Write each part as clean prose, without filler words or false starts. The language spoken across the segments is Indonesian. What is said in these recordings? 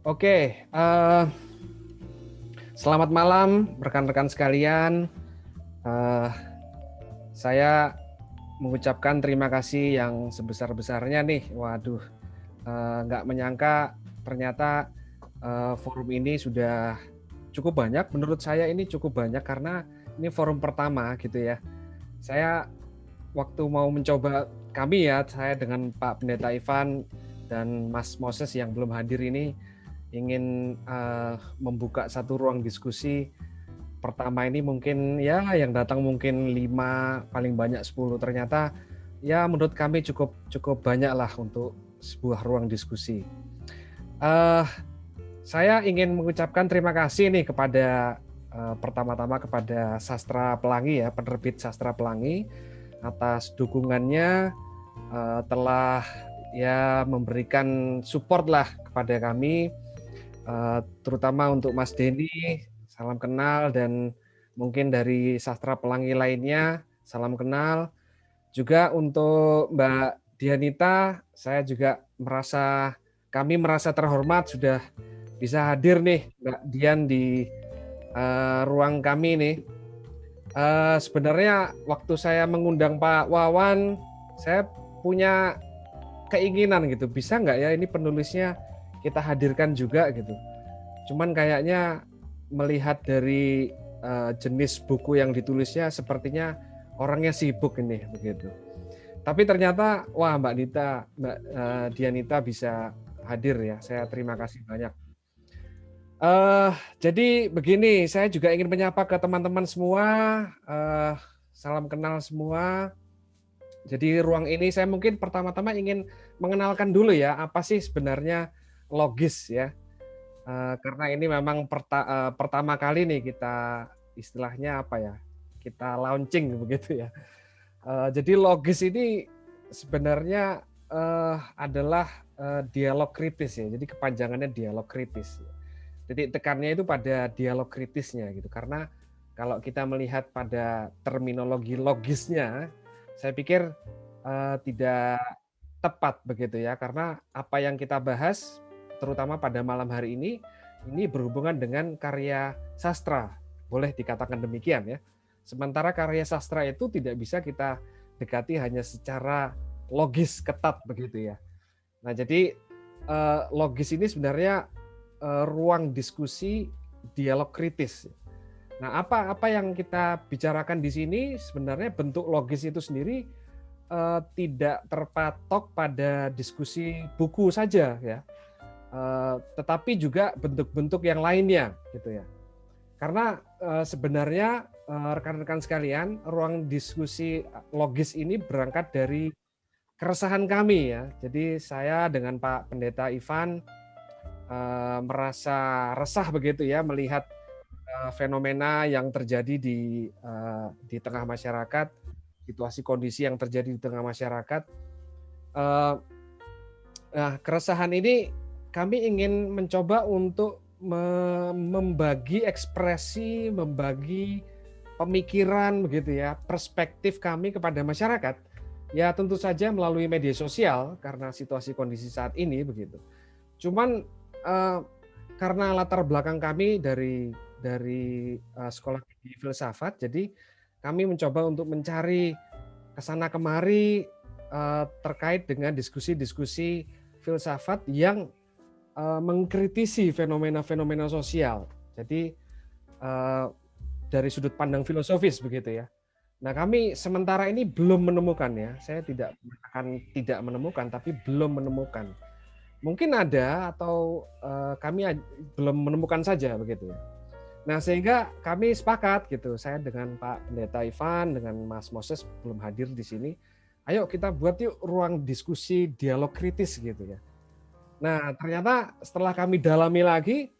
Oke, selamat malam rekan-rekan sekalian. Eh, saya mengucapkan terima kasih yang sebesar-besarnya nih. Waduh, nggak menyangka ternyata forum ini sudah cukup banyak. Menurut saya ini cukup banyak karena ini forum pertama gitu ya. Saya waktu mau mencoba kami ya, saya dengan Pak Pendeta Ivan dan Mas Moses yang belum hadir ini ingin membuka satu ruang diskusi. Pertama ini mungkin ya yang datang mungkin 5, paling banyak 10. Ternyata ya menurut kami cukup cukup banyak lah untuk sebuah ruang diskusi. Uh, saya ingin mengucapkan terima kasih nih kepada pertama-tama kepada Sastra Pelangi ya, penerbit Sastra Pelangi atas dukungannya, telah ya memberikan support lah kepada kami, terutama untuk Mas Denny, salam kenal, dan mungkin dari Sastra Pelangi lainnya, salam kenal. Juga untuk Mbak Dianita, saya juga kami merasa terhormat sudah bisa hadir nih Mbak Dian di ruang kami nih. Sebenarnya waktu saya mengundang Pak Wawan, saya punya keinginan gitu, bisa nggak ya ini penulisnya kita hadirkan juga gitu. Cuman kayaknya melihat dari jenis buku yang ditulisnya, sepertinya orangnya sibuk ini begitu. Tapi ternyata, wah Mbak Dianita bisa hadir ya. Saya terima kasih banyak. Jadi begini, saya juga ingin menyapa ke teman-teman semua. Salam kenal semua. Jadi ruang ini saya mungkin pertama-tama ingin mengenalkan dulu ya, apa sih sebenarnya logis ya. Karena ini memang pertama kali nih kita istilahnya apa ya, kita launching begitu ya. Jadi logis ini sebenarnya adalah dialog kritis ya. Jadi kepanjangannya dialog kritis. Titik tekannya itu pada dialog kritisnya gitu. Karena kalau kita melihat pada terminologi logisnya, saya pikir tidak tepat begitu ya. Karena apa yang kita bahas, terutama pada malam hari ini berhubungan dengan karya sastra. Boleh dikatakan demikian ya. Sementara karya sastra itu tidak bisa kita dekati hanya secara logis ketat begitu ya. Nah, jadi logis ini sebenarnya ruang diskusi dialog kritis. Nah, apa yang kita bicarakan di sini sebenarnya bentuk logis itu sendiri tidak terpatok pada diskusi buku saja ya, tetapi juga bentuk-bentuk yang lainnya gitu ya. Karena sebenarnya rekan-rekan sekalian, ruang diskusi logis ini berangkat dari keresahan kami ya. Jadi saya dengan Pak Pendeta Ivan merasa resah begitu ya melihat fenomena yang terjadi di tengah masyarakat, situasi kondisi yang terjadi di tengah masyarakat. Nah, keresahan ini kami ingin mencoba untuk membagi ekspresi, membagi pemikiran begitu ya, perspektif kami kepada masyarakat. Ya tentu saja melalui media sosial karena situasi kondisi saat ini begitu. Cuman karena latar belakang kami dari sekolah tinggi filsafat, jadi kami mencoba untuk mencari kesana kemari terkait dengan diskusi-diskusi filsafat yang mengkritisi fenomena-fenomena sosial. Jadi dari sudut pandang filosofis begitu ya. Nah, kami sementara ini belum menemukan ya. Saya tidak akan tidak menemukan, tapi belum menemukan. Mungkin ada atau kami belum menemukan saja begitu ya. Nah, sehingga kami sepakat gitu. Saya dengan Pak Pendeta Ivan, dengan Mas Moses belum hadir di sini. Ayo kita buat yuk ruang diskusi dialog kritis gitu ya. Nah, ternyata setelah kami dalami lagi,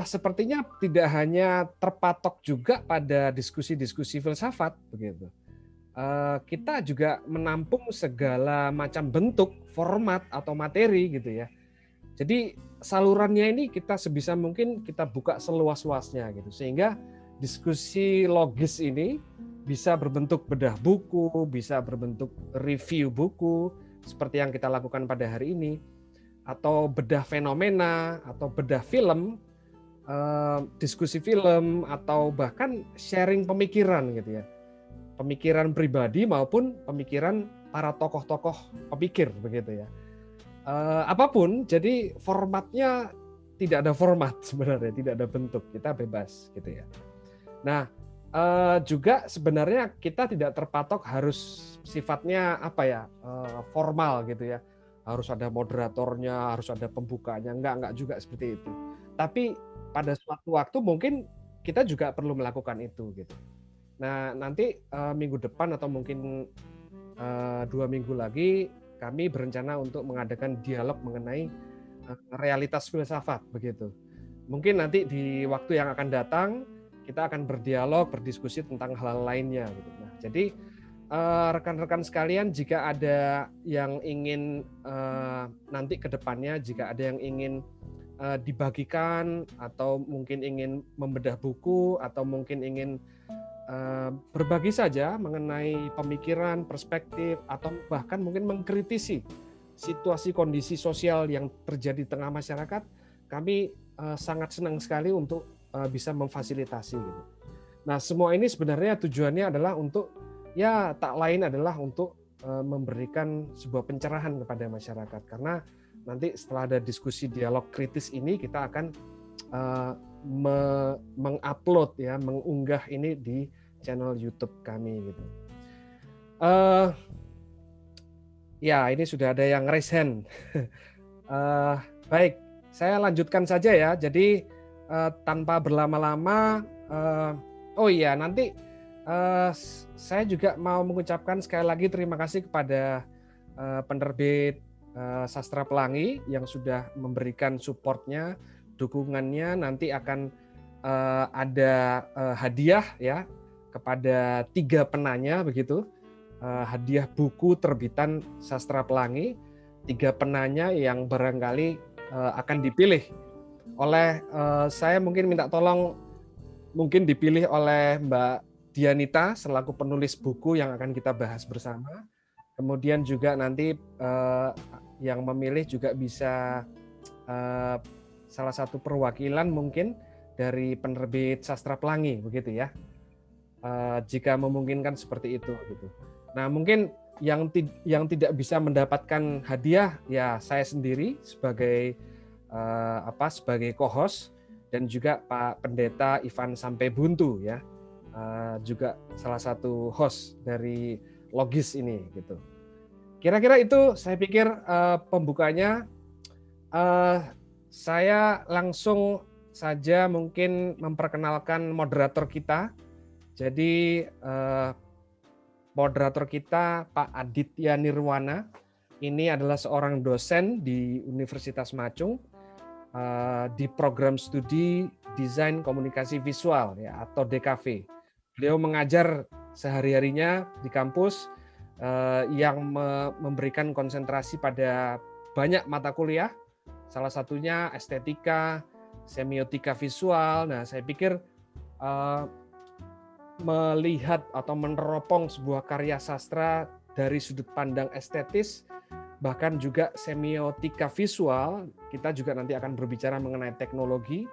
sepertinya tidak hanya terpatok juga pada diskusi-diskusi filsafat begitu. Kita juga menampung segala macam bentuk, format atau materi gitu ya. Jadi salurannya ini kita sebisa mungkin kita buka seluas-luasnya gitu, sehingga diskusi logis ini bisa berbentuk bedah buku, bisa berbentuk review buku seperti yang kita lakukan pada hari ini, atau bedah fenomena atau bedah film, diskusi film, atau bahkan sharing pemikiran gitu ya. Pemikiran pribadi maupun pemikiran para tokoh-tokoh pemikir begitu ya. Apapun, jadi formatnya tidak ada format sebenarnya, tidak ada bentuk, kita bebas gitu ya. Nah, juga sebenarnya kita tidak terpatok harus sifatnya apa ya, formal gitu ya. Harus ada moderatornya, harus ada pembukanya, enggak juga seperti itu. Tapi pada suatu waktu mungkin kita juga perlu melakukan itu gitu. Nah, nanti minggu depan atau mungkin 2 minggu lagi kami berencana untuk mengadakan dialog mengenai realitas filsafat begitu. Mungkin nanti di waktu yang akan datang kita akan berdialog, berdiskusi tentang hal lainnya gitu. Nah, jadi rekan-rekan sekalian, jika ada yang ingin nanti ke depannya, jika ada yang ingin dibagikan atau mungkin ingin membedah buku atau mungkin ingin berbagi saja mengenai pemikiran, perspektif, atau bahkan mungkin mengkritisi situasi kondisi sosial yang terjadi di tengah masyarakat, kami sangat senang sekali untuk bisa memfasilitasi gitu. Nah, semua ini sebenarnya tujuannya adalah untuk ya tak lain adalah untuk memberikan sebuah pencerahan kepada masyarakat, karena nanti setelah ada diskusi dialog kritis ini kita akan mengupload ya, mengunggah ini di channel YouTube kami gitu. Ya, ini sudah ada yang raise hand. Baik, saya lanjutkan saja ya. Jadi tanpa berlama-lama, oh iya, nanti saya juga mau mengucapkan sekali lagi terima kasih kepada penerbit Sastra Pelangi yang sudah memberikan supportnya, dukungannya. Nanti akan ada hadiah ya kepada 3 penanya begitu. Hadiah buku terbitan Sastra Pelangi, 3 penanya yang barangkali akan dipilih oleh saya, mungkin minta tolong mungkin dipilih oleh Mbak Dianita selaku penulis buku yang akan kita bahas bersama. Kemudian juga nanti yang memilih juga bisa salah satu perwakilan mungkin dari penerbit Sastra Pelangi begitu ya. Jika memungkinkan seperti itu gitu. Nah, mungkin yang tidak bisa mendapatkan hadiah ya saya sendiri sebagai sebagai co-host, dan juga Pak Pendeta Ivan Sampebuntu ya, juga salah satu host dari Logis ini gitu. Kira-kira itu saya pikir pembukanya. Saya langsung saja mungkin memperkenalkan moderator kita. Jadi moderator kita Pak Aditya Nirwana ini adalah seorang dosen di Universitas Macung di program studi Desain Komunikasi Visual ya, atau DKV. Beliau mengajar sehari-harinya di kampus yang memberikan konsentrasi pada banyak mata kuliah, salah satunya estetika, semiotika visual. Nah, saya pikir melihat atau meneropong sebuah karya sastra dari sudut pandang estetis, bahkan juga semiotika visual, kita juga nanti akan berbicara mengenai teknologi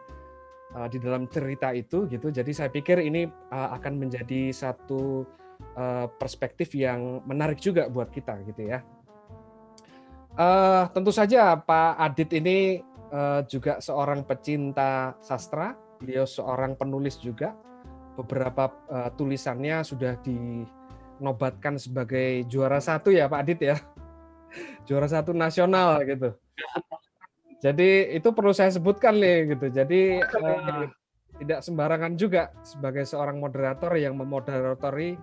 di dalam cerita itu gitu. Jadi saya pikir ini akan menjadi satu perspektif yang menarik juga buat kita gitu ya. Tentu saja Pak Adit ini juga seorang pecinta sastra, beliau seorang penulis juga. Beberapa tulisannya sudah dinobatkan sebagai juara 1 ya Pak Adit ya, juara 1 nasional gitu. Jadi itu perlu saya sebutkan nih gitu. Jadi tidak sembarangan juga sebagai seorang moderator yang memoderatori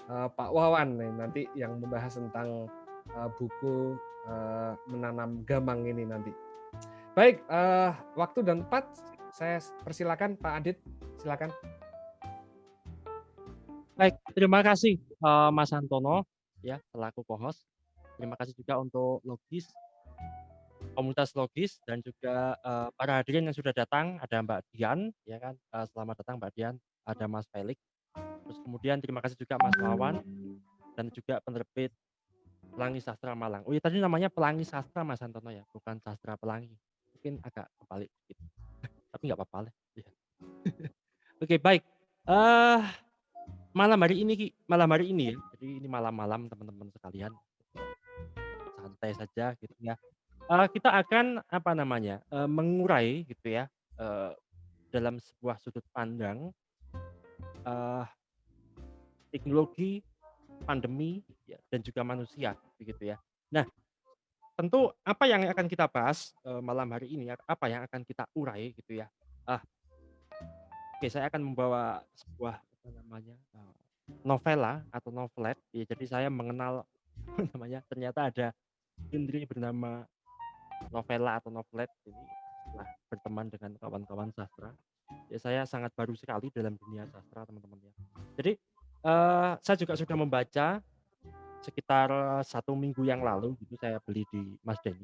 Pak Wawan nih, nanti yang membahas tentang buku Menanam Gamang ini nanti. Baik, waktu dan tempat saya persilakan Pak Adit, silakan. Baik, terima kasih Mas Antono ya selaku co-host. Terima kasih juga untuk Logis, komunitas Logis, dan juga para hadirin yang sudah datang. Ada Mbak Dian ya kan, selamat datang Mbak Dian. Ada Mas Felix. Terus kemudian terima kasih juga Mas Wawan dan juga penerbit Pelangi Sastra Malang. Oh ya tadi namanya Pelangi Sastra Mas Antono ya, bukan Sastra Pelangi. Mungkin agak kebalik gitu, tapi nggak apa-apa lah. Iya. Oke baik, eh malam hari ini ya, jadi ini malam-malam teman-teman sekalian, santai saja gitu ya. Kita akan apa namanya, mengurai gitu ya, eee, dalam sebuah sudut pandang, eee, teknologi, pandemi, ya, dan juga manusia begitu ya. Nah, tentu apa yang akan kita bahas, malam hari ini, apa yang akan kita urai gitu ya. Ah, oke saya akan membawa sebuah apa namanya, novela atau novelet, ya jadi saya mengenal apa namanya, ternyata ada genre bernama novela atau novelet ini setelah berteman dengan kawan-kawan sastra. Ya saya sangat baru sekali dalam dunia sastra teman-teman ya. Jadi, saya juga sudah membaca sekitar 1 minggu yang lalu gitu saya beli di Mas Denny,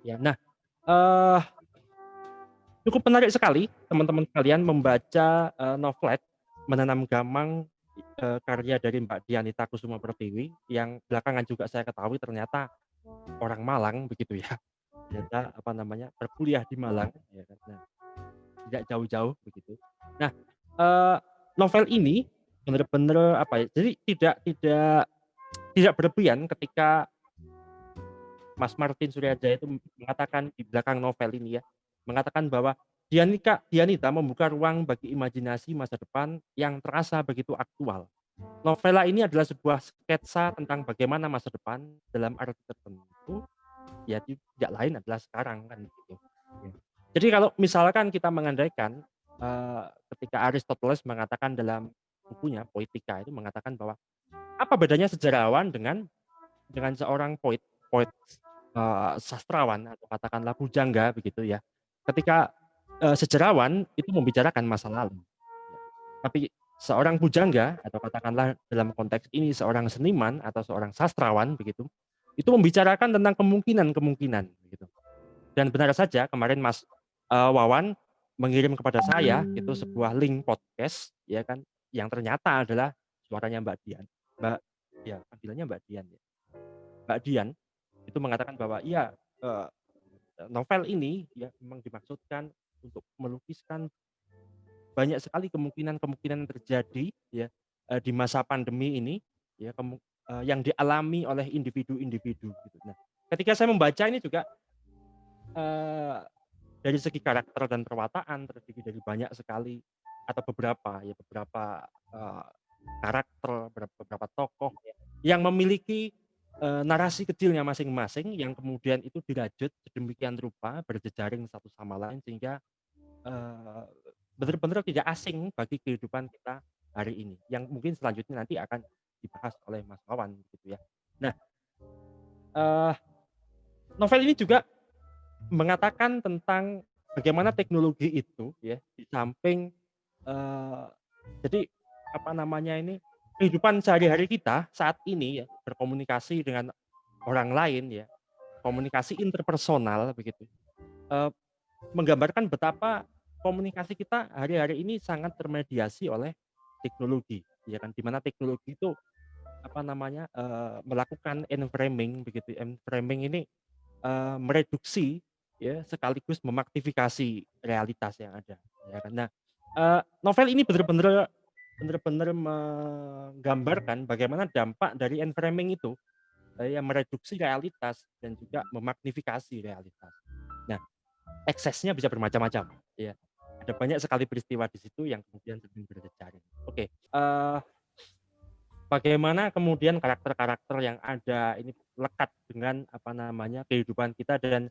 ya. Nah, eee, cukup menarik sekali teman-teman sekalian membaca, novelet Menanam Gamang, karya dari Mbak Dianita Kusuma Pertiwi yang belakangan juga saya ketahui ternyata orang Malang begitu ya. Ternyata apa namanya, berkuliah di Malang ya kan. Nah, tidak jauh-jauh begitu. Nah, eee, novel ini bener-bener apa ya, jadi tidak berlebihan ketika Mas Martin Suryadja itu mengatakan di belakang novel ini ya, mengatakan bahwa Dianita membuka ruang bagi imajinasi masa depan yang terasa begitu aktual. Novela ini adalah sebuah sketsa tentang bagaimana masa depan dalam arti tertentu, ya tidak lain adalah sekarang kan gitu. Ya. Jadi kalau misalkan kita mengandaikan, ketika Aristoteles mengatakan dalam bukunya Poetika itu mengatakan bahwa apa bedanya sejarawan dengan seorang poet poet, sastrawan atau katakanlah pujangga begitu ya. Ketika, sejarawan itu membicarakan masa lalu, ya. Tapi seorang pujangga atau katakanlah dalam konteks ini seorang seniman atau seorang sastrawan begitu, itu membicarakan tentang kemungkinan-kemungkinan begitu. Dan benar saja kemarin Mas, Wawan mengirim kepada saya itu sebuah link podcast ya kan, yang ternyata adalah suaranya Mbak Dian. Mbak ya panggilannya Mbak Dian ya. Mbak Dian itu mengatakan bahwa iya, eee, novel ini ya memang dimaksudkan untuk melukiskan banyak sekali kemungkinan-kemungkinan yang terjadi ya, di masa pandemi ini ya yang dialami oleh individu-individu gitu. Nah, ketika saya membaca ini juga, eee, dari segi karakter dan perwataan terdiri dari banyak sekali atau beberapa, karakter, beberapa tokoh ya, yang memiliki, narasi kecilnya masing-masing yang kemudian itu dirajut sedemikian rupa berjejaring satu sama lain sehingga, eee, benar-benar tidak asing bagi kehidupan kita hari ini, yang mungkin selanjutnya nanti akan dibahas oleh Mas Wawan gitu ya. Nah, eee, novel ini juga mengatakan tentang bagaimana teknologi itu ya, di samping, eee, jadi apa namanya ini, kehidupan sehari-hari kita saat ini ya, berkomunikasi dengan orang lain ya, komunikasi interpersonal begitu, eee, menggambarkan betapa komunikasi kita hari-hari ini sangat termediasi oleh teknologi, ya kan. Di mana teknologi itu apa namanya, melakukan enframing begitu. Enframing ini, mereduksi ya, sekaligus memaktifikasi realitas yang ada, ya kan. Nah, novel ini bener-bener menggambarkan bagaimana dampak dari enframing itu, yang mereduksi realitas dan juga memaknifikasi realitas. Nah, eksesnya bisa bermacam-macam, ya. Ada banyak sekali peristiwa di situ yang kemudian sering berjejaring. Oke, bagaimana kemudian karakter-karakter yang ada ini lekat dengan apa namanya, kehidupan kita dan,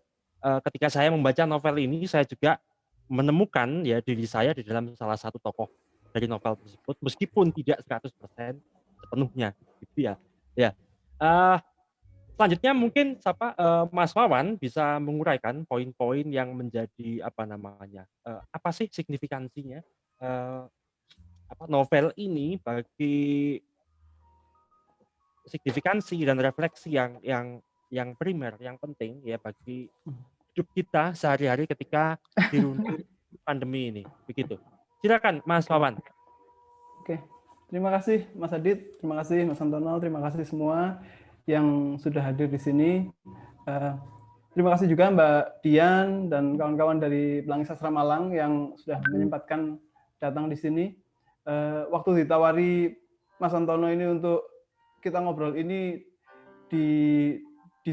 ketika saya membaca novel ini saya juga menemukan ya diri saya di dalam salah satu tokoh dari novel tersebut meskipun tidak 100% sepenuhnya gitu ya. Ya, eee, selanjutnya mungkin Mas Wawan bisa menguraikan poin-poin yang menjadi apa namanya, apa sih signifikansinya, eee, novel ini bagi signifikansi dan refleksi yang primer, yang penting ya bagi hidup kita sehari-hari ketika dirundung pandemi ini, begitu. Silakan Mas Wawan. Oke, terima kasih Mas Adit, terima kasih Mas Antono, terima kasih semua. yang sudah hadir di sini. Terima kasih juga Mbak Dian dan kawan-kawan dari Pelangi Sastra Malang yang sudah menyempatkan datang di sini. Waktu ditawari Mas Antono ini untuk kita ngobrol ini di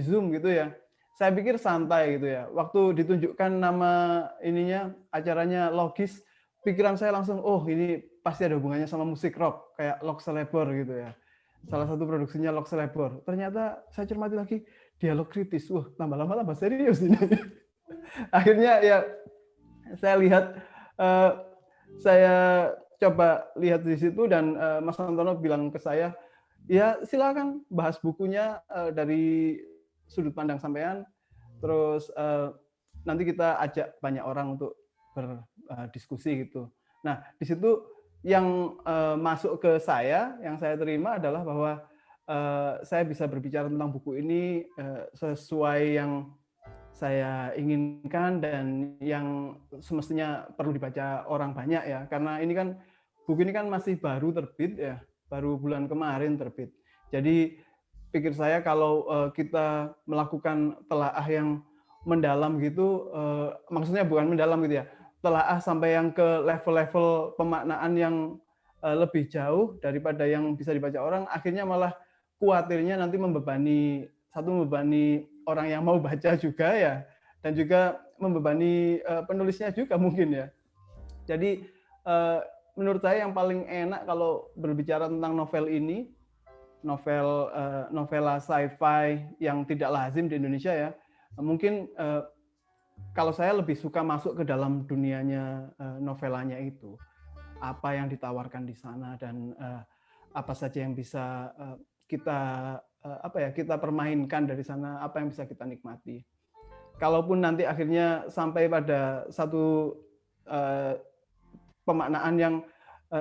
Zoom gitu ya, saya pikir santai gitu ya. Waktu ditunjukkan nama ininya, acaranya Logis, pikiran saya langsung, oh ini pasti ada hubungannya sama musik rock, kayak Lok Selebor gitu ya. Salah satu produksinya Lok Selebor. Ternyata saya cermati lagi, dialog kritis. Wah, tambah lama tambah serius ini. Akhirnya ya saya lihat, saya coba lihat di situ dan Mas Antono bilang ke saya, ya silakan bahas bukunya dari sudut pandang sampean, terus nanti kita ajak banyak orang untuk berdiskusi gitu. Nah, di situ yang masuk ke saya, yang saya terima adalah bahwa saya bisa berbicara tentang buku ini sesuai yang saya inginkan dan yang semestinya perlu dibaca orang banyak ya, karena ini kan buku ini kan masih baru terbit ya, baru bulan kemarin terbit. Jadi pikir saya kalau kita melakukan telaah yang mendalam gitu, maksudnya bukan mendalam gitu ya, telaah sampai yang ke level-level pemaknaan yang lebih jauh daripada yang bisa dibaca orang, akhirnya malah khawatirnya nanti membebani orang yang mau baca juga ya, dan juga membebani penulisnya juga mungkin ya. Jadi menurut saya yang paling enak kalau berbicara tentang novel ini, novela sci-fi yang tidak lazim di Indonesia ya, mungkin kalau saya lebih suka masuk ke dalam dunianya novelanya itu, apa yang ditawarkan di sana dan apa saja yang bisa kita permainkan dari sana, apa yang bisa kita nikmati. Kalaupun nanti akhirnya sampai pada satu pemaknaan yang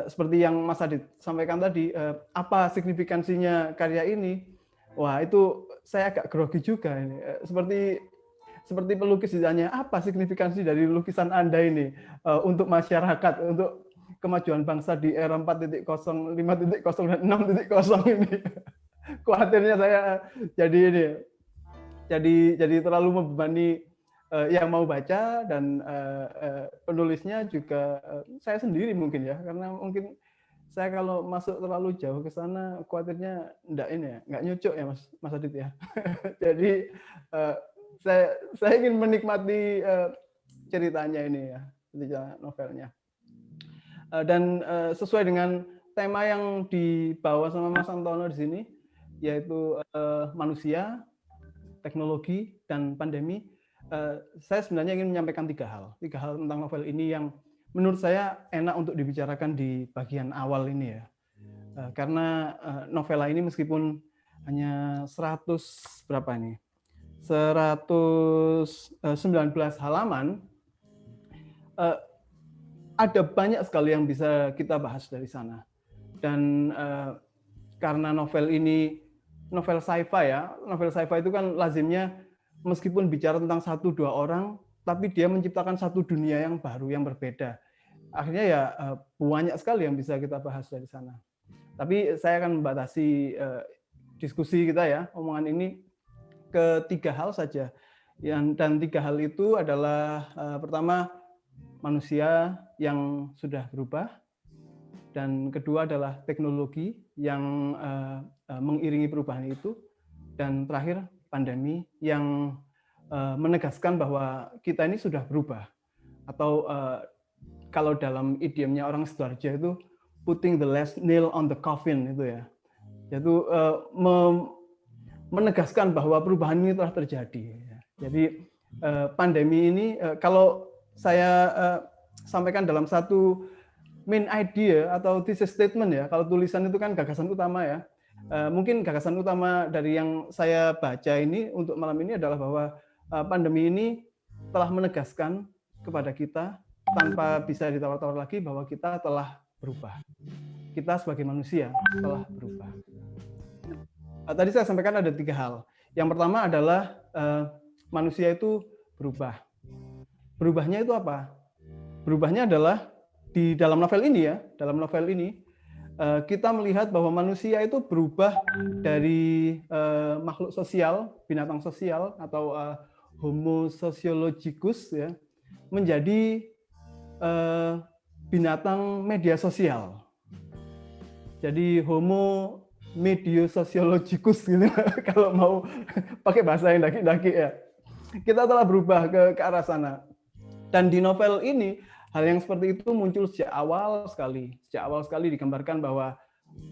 seperti yang Mas Adit sampaikan tadi, apa signifikansinya karya ini? Wah, itu saya agak grogi juga ini. Seperti pelukis ditanya, apa signifikansi dari lukisan Anda ini untuk masyarakat, untuk kemajuan bangsa di era 4.0, 5.0 dan 6.0 ini. Khawatirnya saya jadi terlalu membebani yang mau baca dan penulisnya juga saya sendiri mungkin ya, karena mungkin saya kalau masuk terlalu jauh ke sana khawatirnya nggak nyocok ya Mas Adit ya. Jadi saya ingin menikmati ceritanya ini ya, cerita novelnya. Dan sesuai dengan tema yang dibawa sama Mas Antono di sini, yaitu manusia, teknologi, dan pandemi, saya sebenarnya ingin menyampaikan tiga hal tentang novel ini yang menurut saya enak untuk dibicarakan di bagian awal ini ya. Karena novela ini meskipun hanya 119 halaman, ada banyak sekali yang bisa kita bahas dari sana. Dan karena novel ini novel sci-fi ya, novel sci-fi itu kan lazimnya meskipun bicara tentang 1-2 orang, tapi dia menciptakan satu dunia yang baru, yang berbeda. Akhirnya ya banyak sekali yang bisa kita bahas dari sana. Tapi saya akan membatasi diskusi kita ya, omongan ini ke 3 hal saja. Dan 3 hal itu adalah pertama, manusia yang sudah berubah, dan kedua adalah teknologi yang mengiringi perubahan itu, dan terakhir pandemi yang menegaskan bahwa kita ini sudah berubah, atau kalau dalam idiomnya orang Sidoarjo itu putting the last nail on the coffin itu ya, yaitu menegaskan bahwa perubahan ini telah terjadi. Jadi pandemi ini kalau saya sampaikan dalam satu main idea atau thesis statement ya, kalau tulisan itu kan gagasan utama ya. Mungkin gagasan utama dari yang saya baca ini untuk malam ini adalah bahwa pandemi ini telah menegaskan kepada kita tanpa bisa ditawar-tawar lagi bahwa kita telah berubah. Kita sebagai manusia telah berubah. Tadi saya sampaikan ada 3 hal. Yang pertama adalah manusia itu berubah. Berubahnya itu apa? Berubahnya adalah di dalam novel ini ya, dalam novel ini kita melihat bahwa manusia itu berubah dari makhluk sosial, binatang sosial atau Homo sociologicus ya, menjadi binatang media sosial. Jadi Homo mediosociologicus gitu kalau mau pakai bahasa yang daki-daki ya. Kita telah berubah ke arah sana. Dan di novel ini hal yang seperti itu muncul sejak awal sekali. Sejak awal sekali digambarkan bahwa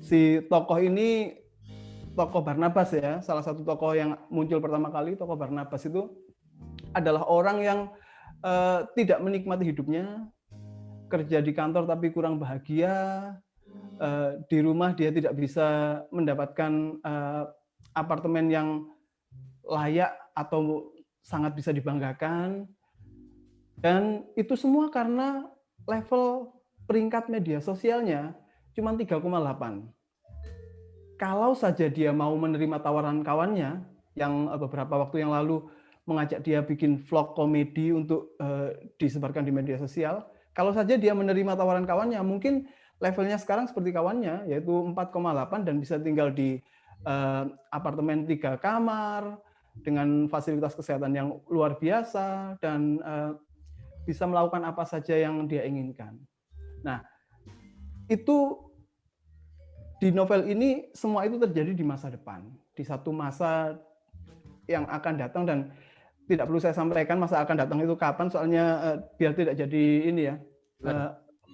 si tokoh ini, tokoh Barnabas ya, salah satu tokoh yang muncul pertama kali, tokoh Barnabas itu adalah orang yang tidak menikmati hidupnya, kerja di kantor tapi kurang bahagia, di rumah dia tidak bisa mendapatkan apartemen yang layak atau sangat bisa dibanggakan, dan itu semua karena level peringkat media sosialnya cuma 3,8. Kalau saja dia mau menerima tawaran kawannya yang beberapa waktu yang lalu mengajak dia bikin vlog komedi untuk disebarkan di media sosial, kalau saja dia menerima tawaran kawannya, mungkin levelnya sekarang seperti kawannya, yaitu 4,8 dan bisa tinggal di apartemen 3 kamar dengan fasilitas kesehatan yang luar biasa dan bisa melakukan apa saja yang dia inginkan. Nah, itu di novel ini semua itu terjadi di masa depan, di satu masa yang akan datang, dan tidak perlu saya sampaikan masa akan datang itu kapan, soalnya biar tidak jadi ini ya,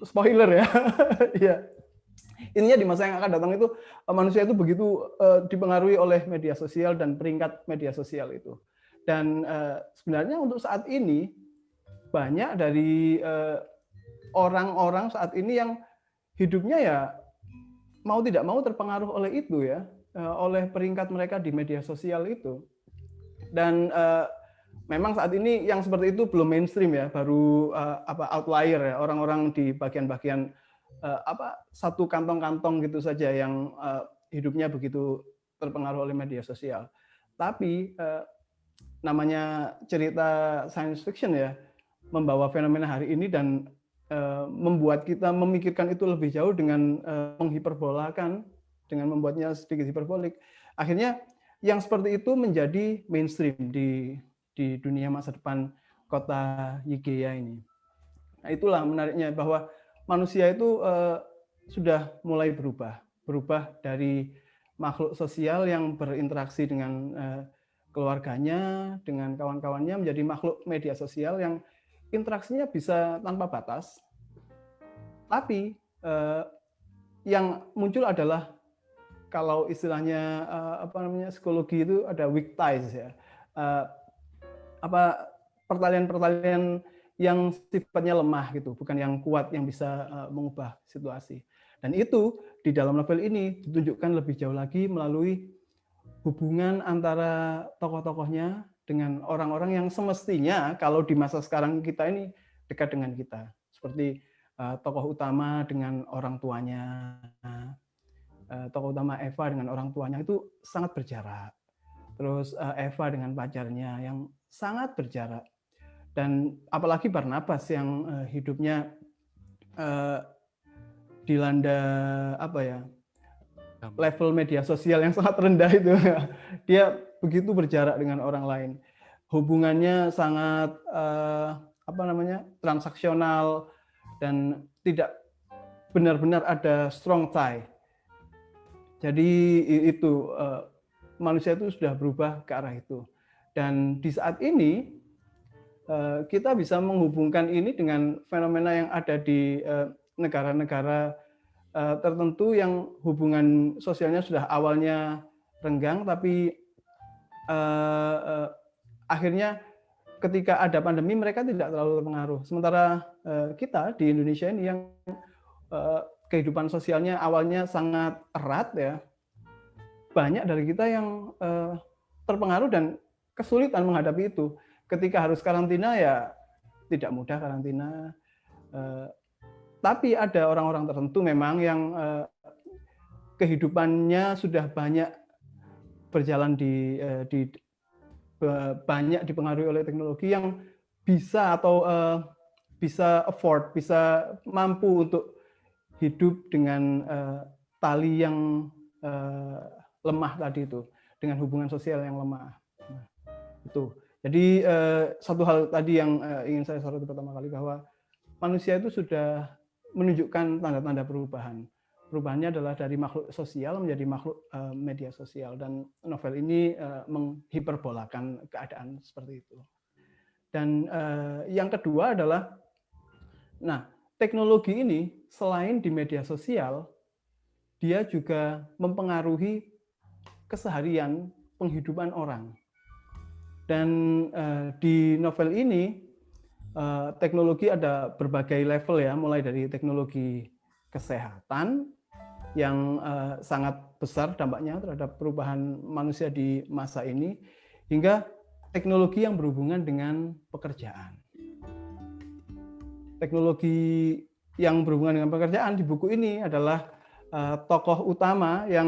spoiler ya. Ya. Intinya di masa yang akan datang itu manusia itu begitu dipengaruhi oleh media sosial dan peringkat media sosial itu. Dan sebenarnya untuk saat ini banyak dari orang-orang saat ini yang hidupnya ya mau tidak mau terpengaruh oleh itu ya, oleh peringkat mereka di media sosial itu. Dan memang saat ini yang seperti itu belum mainstream ya, baru outlier ya, orang-orang di bagian-bagian satu kantong-kantong gitu saja yang hidupnya begitu terpengaruh oleh media sosial. Tapi namanya cerita science fiction ya, membawa fenomena hari ini dan membuat kita memikirkan itu lebih jauh dengan menghiperbolakan, dengan membuatnya sedikit hiperbolik. Akhirnya yang seperti itu menjadi mainstream di dunia masa depan kota Yigea ini. Nah, itulah menariknya bahwa manusia itu sudah mulai berubah dari makhluk sosial yang berinteraksi dengan keluarganya, dengan kawan-kawannya, menjadi makhluk media sosial yang interaksinya bisa tanpa batas. Tapi yang muncul adalah, kalau istilahnya psikologi itu ada weak ties ya, pertalian-pertalian yang sifatnya lemah gitu, bukan yang kuat yang bisa mengubah situasi. Dan itu di dalam novel ini ditunjukkan lebih jauh lagi melalui hubungan antara tokoh-tokohnya dengan orang-orang yang semestinya kalau di masa sekarang kita ini dekat dengan kita. Seperti tokoh utama dengan orang tuanya, tokoh utama Eva dengan orang tuanya itu sangat berjarak. Terus Eva dengan pacarnya yang sangat berjarak. Dan apalagi Barnabas yang hidupnya dilanda level media sosial yang sangat rendah itu. Dia begitu berjarak dengan orang lain. Hubungannya sangat transaksional dan tidak benar-benar ada strong tie. Jadi itu manusia itu sudah berubah ke arah itu. Dan di saat ini kita bisa menghubungkan ini dengan fenomena yang ada di negara-negara tertentu yang hubungan sosialnya sudah awalnya renggang, tapi akhirnya ketika ada pandemi mereka tidak terlalu terpengaruh. Sementara kita di Indonesia ini yang kehidupan sosialnya awalnya sangat erat ya, banyak dari kita yang terpengaruh dan kesulitan menghadapi itu. Ketika harus karantina ya tidak mudah karantina. Tapi ada orang-orang tertentu memang yang kehidupannya sudah banyak berjalan banyak dipengaruhi oleh teknologi yang bisa bisa afford, bisa mampu untuk hidup dengan tali yang lemah tadi itu, dengan hubungan sosial yang lemah. Nah, itu. Jadi satu hal tadi yang ingin saya soroti pertama kali, bahwa manusia itu sudah menunjukkan tanda-tanda perubahan. Perubahannya adalah dari makhluk sosial menjadi makhluk media sosial, dan novel ini menghiperbolakan keadaan seperti itu. Dan yang kedua adalah, nah, teknologi ini selain di media sosial, dia juga mempengaruhi keseharian penghidupan orang. Dan di novel ini teknologi ada berbagai level ya, mulai dari teknologi kesehatan yang sangat besar dampaknya terhadap perubahan manusia di masa ini, hingga teknologi yang berhubungan dengan pekerjaan. Teknologi yang berhubungan dengan pekerjaan di buku ini adalah tokoh utama yang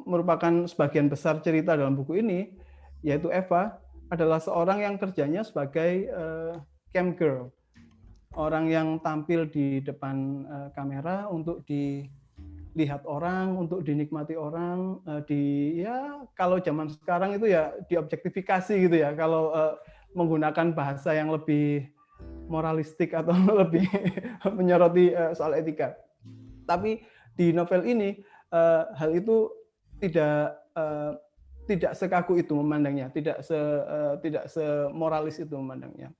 merupakan sebagian besar cerita dalam buku ini, yaitu Eva, adalah seorang yang kerjanya sebagai cam girl, orang yang tampil di depan kamera untuk dilihat orang, untuk dinikmati orang, ya kalau zaman sekarang itu ya diobjektifikasi gitu ya, kalau menggunakan bahasa yang lebih moralistik atau lebih menyoroti soal etika. Tapi di novel ini hal itu tidak sekaku itu memandangnya, tidak semoralis itu memandangnya.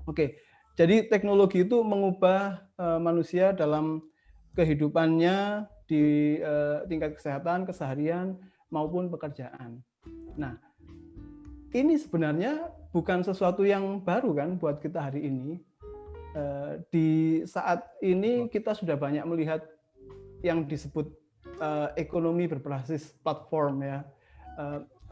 Oke, jadi teknologi itu mengubah manusia dalam kehidupannya di tingkat kesehatan, keseharian, maupun pekerjaan. Nah, ini sebenarnya bukan sesuatu yang baru kan buat kita hari ini. Di saat ini kita sudah banyak melihat yang disebut ekonomi berbasis platform ya,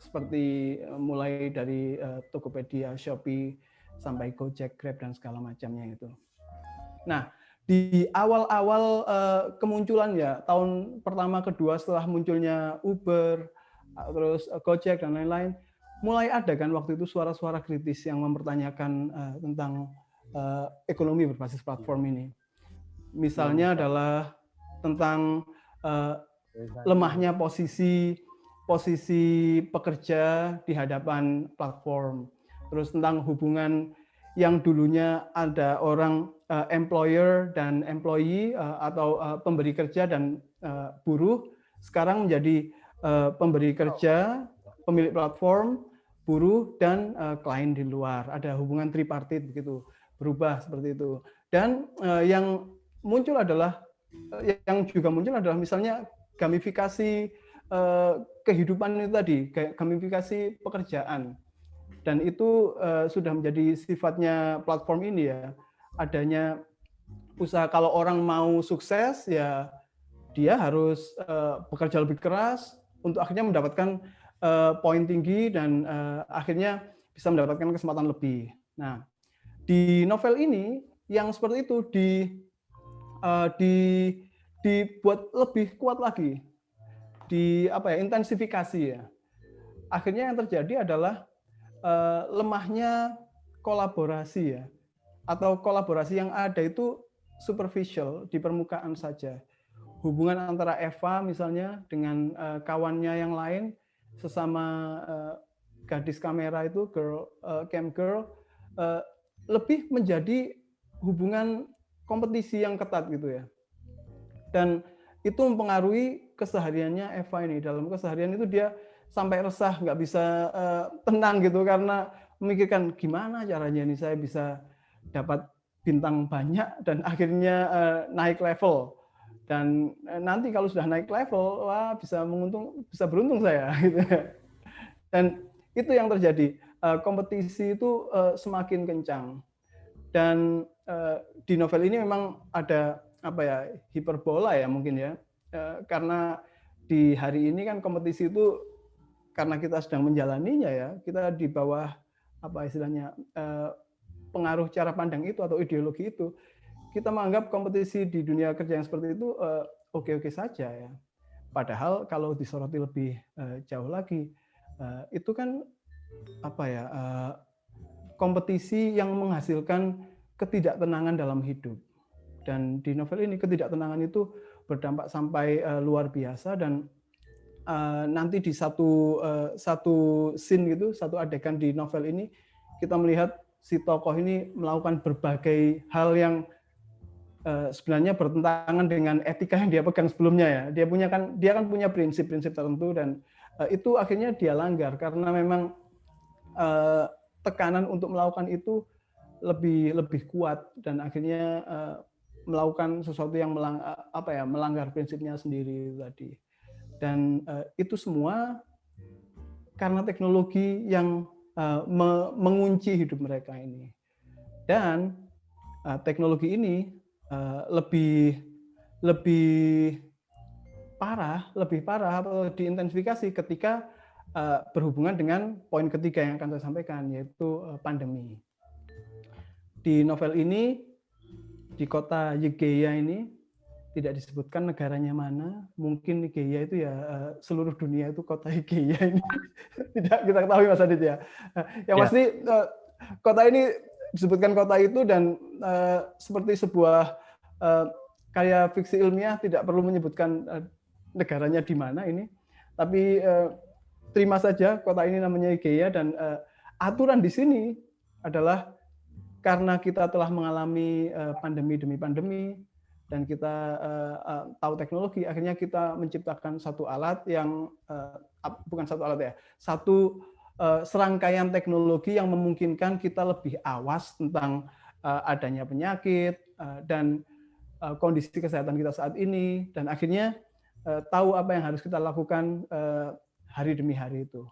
seperti mulai dari Tokopedia, Shopee, sampai Gojek, Grab, dan segala macamnya itu. Nah, di awal-awal kemunculan ya, tahun pertama, kedua setelah munculnya Uber, terus Gojek, dan lain-lain, mulai ada kan waktu itu suara-suara kritis yang mempertanyakan tentang ekonomi berbasis platform ini. Misalnya adalah tentang lemahnya posisi pekerja di hadapan platform. Terus tentang hubungan yang dulunya ada orang employer dan employee atau pemberi kerja dan buruh, sekarang menjadi pemberi kerja, pemilik platform, buruh, dan klien di luar. Ada hubungan tripartit begitu, berubah seperti itu. Dan yang juga muncul adalah misalnya gamifikasi kehidupan itu tadi, gamifikasi pekerjaan. Dan itu sudah menjadi sifatnya platform ini ya. Adanya usaha, kalau orang mau sukses ya dia harus bekerja lebih keras untuk akhirnya mendapatkan poin tinggi dan akhirnya bisa mendapatkan kesempatan lebih. Nah, di novel ini yang seperti itu dibuat lebih kuat lagi, intensifikasi ya. Akhirnya yang terjadi adalah lemahnya kolaborasi ya, atau kolaborasi yang ada itu superficial, di permukaan saja. Hubungan antara Eva misalnya dengan kawannya yang lain, sesama gadis kamera itu, cam girl, lebih menjadi hubungan kompetisi yang ketat gitu ya. Dan itu mempengaruhi kesehariannya Eva ini. Dalam keseharian itu dia sampai resah, nggak bisa tenang gitu, karena memikirkan gimana caranya ini saya bisa dapat bintang banyak dan akhirnya naik level. Dan nanti kalau sudah naik level, wah bisa beruntung saya gitu. Dan itu yang terjadi, kompetisi itu semakin kencang. Dan di novel ini memang ada hiperbola ya mungkin ya, karena di hari ini kan kompetisi itu, karena kita sedang menjalaninya ya, kita di bawah pengaruh cara pandang itu atau ideologi itu, kita menganggap kompetisi di dunia kerja yang seperti itu oke-oke saja ya. Padahal kalau disoroti lebih jauh lagi, itu kan kompetisi yang menghasilkan ketidaktenangan dalam hidup. Dan di novel ini ketidaktenangan itu berdampak sampai luar biasa. Dan nanti di satu scene gitu, satu adegan di novel ini kita melihat si tokoh ini melakukan berbagai hal yang sebenarnya bertentangan dengan etika yang dia pegang sebelumnya ya. Dia kan punya prinsip-prinsip tertentu, dan itu akhirnya dia langgar karena memang tekanan untuk melakukan itu lebih kuat, dan akhirnya melakukan sesuatu yang melanggar prinsipnya sendiri tadi. Dan itu semua karena teknologi yang mengunci hidup mereka ini. Dan teknologi ini lebih parah atau diintensifikasi ketika berhubungan dengan poin ketiga yang akan saya sampaikan, yaitu pandemi. Di novel ini, di kota Yegeya ini tidak disebutkan negaranya mana. Mungkin Yegeya itu ya seluruh dunia itu kota Yegeya ini. Tidak kita ketahui Mas Adit ya. Yang pasti kota ini disebutkan kota itu, dan seperti sebuah karya fiksi ilmiah tidak perlu menyebutkan negaranya di mana ini. Tapi terima saja kota ini namanya Yegeya, dan aturan di sini adalah karena kita telah mengalami pandemi demi pandemi, dan kita tahu teknologi, akhirnya kita menciptakan satu alat yang bukan satu alat ya, satu serangkaian teknologi yang memungkinkan kita lebih awas tentang adanya penyakit dan kondisi kesehatan kita saat ini, dan akhirnya tahu apa yang harus kita lakukan hari demi hari itu.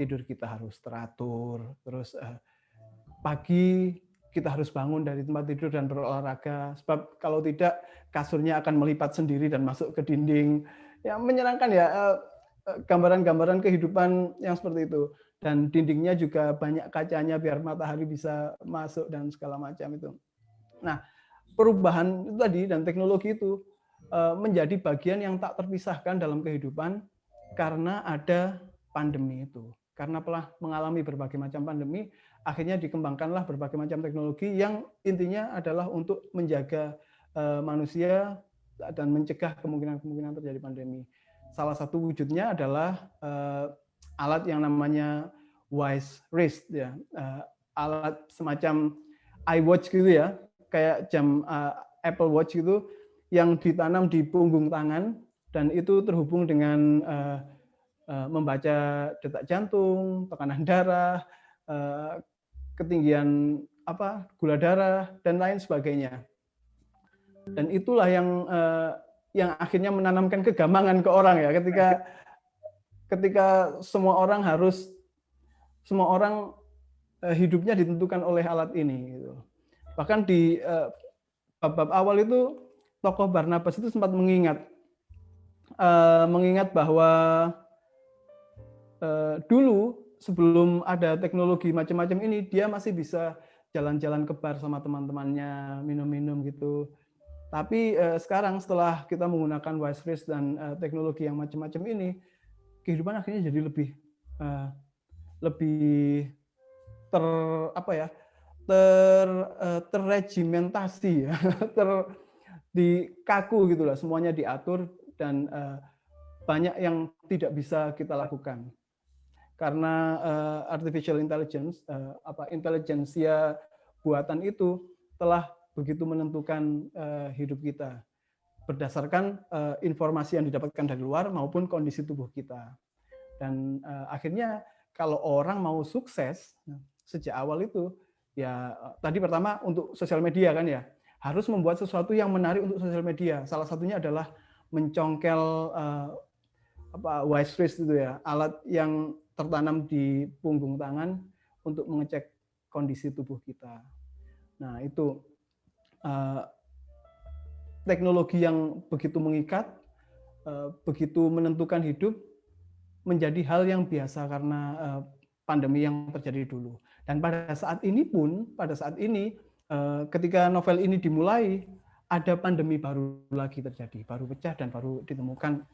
Tidur kita harus teratur, terus pagi kita harus bangun dari tempat tidur dan berolahraga, sebab kalau tidak kasurnya akan melipat sendiri dan masuk ke dinding. Ya, menyenangkan ya, gambaran-gambaran kehidupan yang seperti itu. Dan dindingnya juga banyak kacanya biar matahari bisa masuk dan segala macam itu. Nah, perubahan itu tadi dan teknologi itu menjadi bagian yang tak terpisahkan dalam kehidupan karena ada pandemi itu. Karena telah mengalami berbagai macam pandemi, akhirnya dikembangkanlah berbagai macam teknologi yang intinya adalah untuk menjaga manusia dan mencegah kemungkinan-kemungkinan terjadi pandemi. Salah satu wujudnya adalah alat yang namanya Wise Wrist ya, alat semacam iWatch gitu ya, kayak jam Apple Watch gitu yang ditanam di punggung tangan, dan itu terhubung dengan membaca detak jantung, tekanan darah, ketinggian gula darah dan lain sebagainya. Dan itulah yang akhirnya menanamkan kegamangan ke orang ya, ketika semua orang hidupnya ditentukan oleh alat ini gitu. Bahkan di bab awal itu tokoh Barnabas itu sempat mengingat bahwa dulu sebelum ada teknologi macam-macam ini, dia masih bisa jalan-jalan ke bar sama teman-temannya, minum-minum gitu. Tapi sekarang setelah kita menggunakan Wise Wrist dan teknologi yang macam-macam ini, kehidupan akhirnya jadi lebih terregimentasi ya, dikaku gitulah, semuanya diatur, dan banyak yang tidak bisa kita lakukan karena artificial intelligence, intelijensia buatan itu telah begitu menentukan hidup kita berdasarkan informasi yang didapatkan dari luar maupun kondisi tubuh kita. Dan akhirnya kalau orang mau sukses sejak awal itu, ya tadi pertama untuk sosial media kan ya, harus membuat sesuatu yang menarik untuk sosial media. Salah satunya adalah mencongkel Wise Wrist itu ya, alat yang tertanam di punggung tangan untuk mengecek kondisi tubuh kita. Nah itu teknologi yang begitu mengikat, begitu menentukan hidup, menjadi hal yang biasa karena pandemi yang terjadi dulu. Dan pada saat ini ketika novel ini dimulai, ada pandemi baru lagi terjadi, baru pecah dan baru ditemukan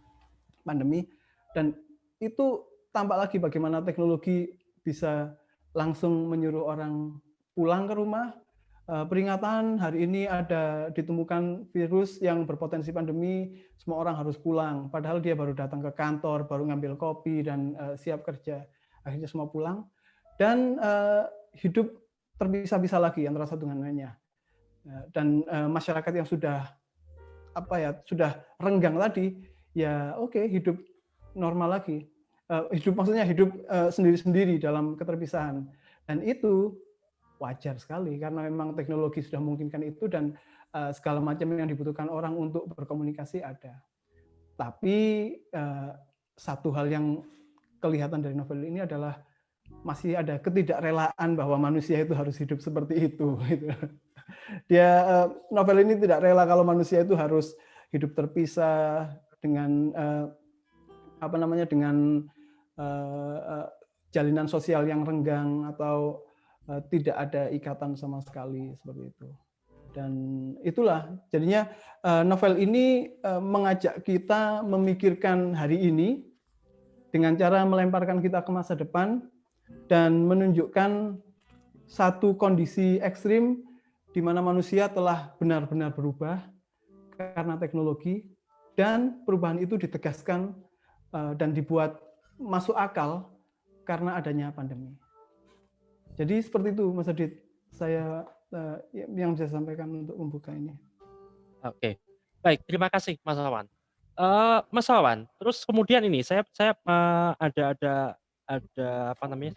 pandemi. Dan itu tampak lagi bagaimana teknologi bisa langsung menyuruh orang pulang ke rumah, peringatan hari ini ada ditemukan virus yang berpotensi pandemi, semua orang harus pulang. Padahal dia baru datang ke kantor, baru ngambil kopi dan siap kerja. Akhirnya semua pulang dan hidup terpisah-pisah lagi antara satu dengan lainnya. Dan masyarakat yang sudah sudah renggang tadi, ya oke, hidup normal lagi. Maksudnya hidup sendiri-sendiri dalam keterpisahan. Dan itu wajar sekali karena memang teknologi sudah memungkinkan itu dan segala macam yang dibutuhkan orang untuk berkomunikasi ada. Tapi satu hal yang kelihatan dari novel ini adalah masih ada ketidakrelaan bahwa manusia itu harus hidup seperti itu. Dia novel ini tidak rela kalau manusia itu harus hidup terpisah dengan dengan jalinan sosial yang renggang atau tidak ada ikatan sama sekali seperti itu. Dan itulah jadinya novel ini mengajak kita memikirkan hari ini dengan cara melemparkan kita ke masa depan dan menunjukkan satu kondisi ekstrim di mana manusia telah benar-benar berubah karena teknologi dan perubahan itu ditegaskan dan dibuat masuk akal karena adanya pandemi. Jadi seperti itu, Mas Adit, saya yang bisa sampaikan untuk membuka ini. Oke, baik, terima kasih Mas Wawan. Mas Wawan, terus kemudian ini saya ada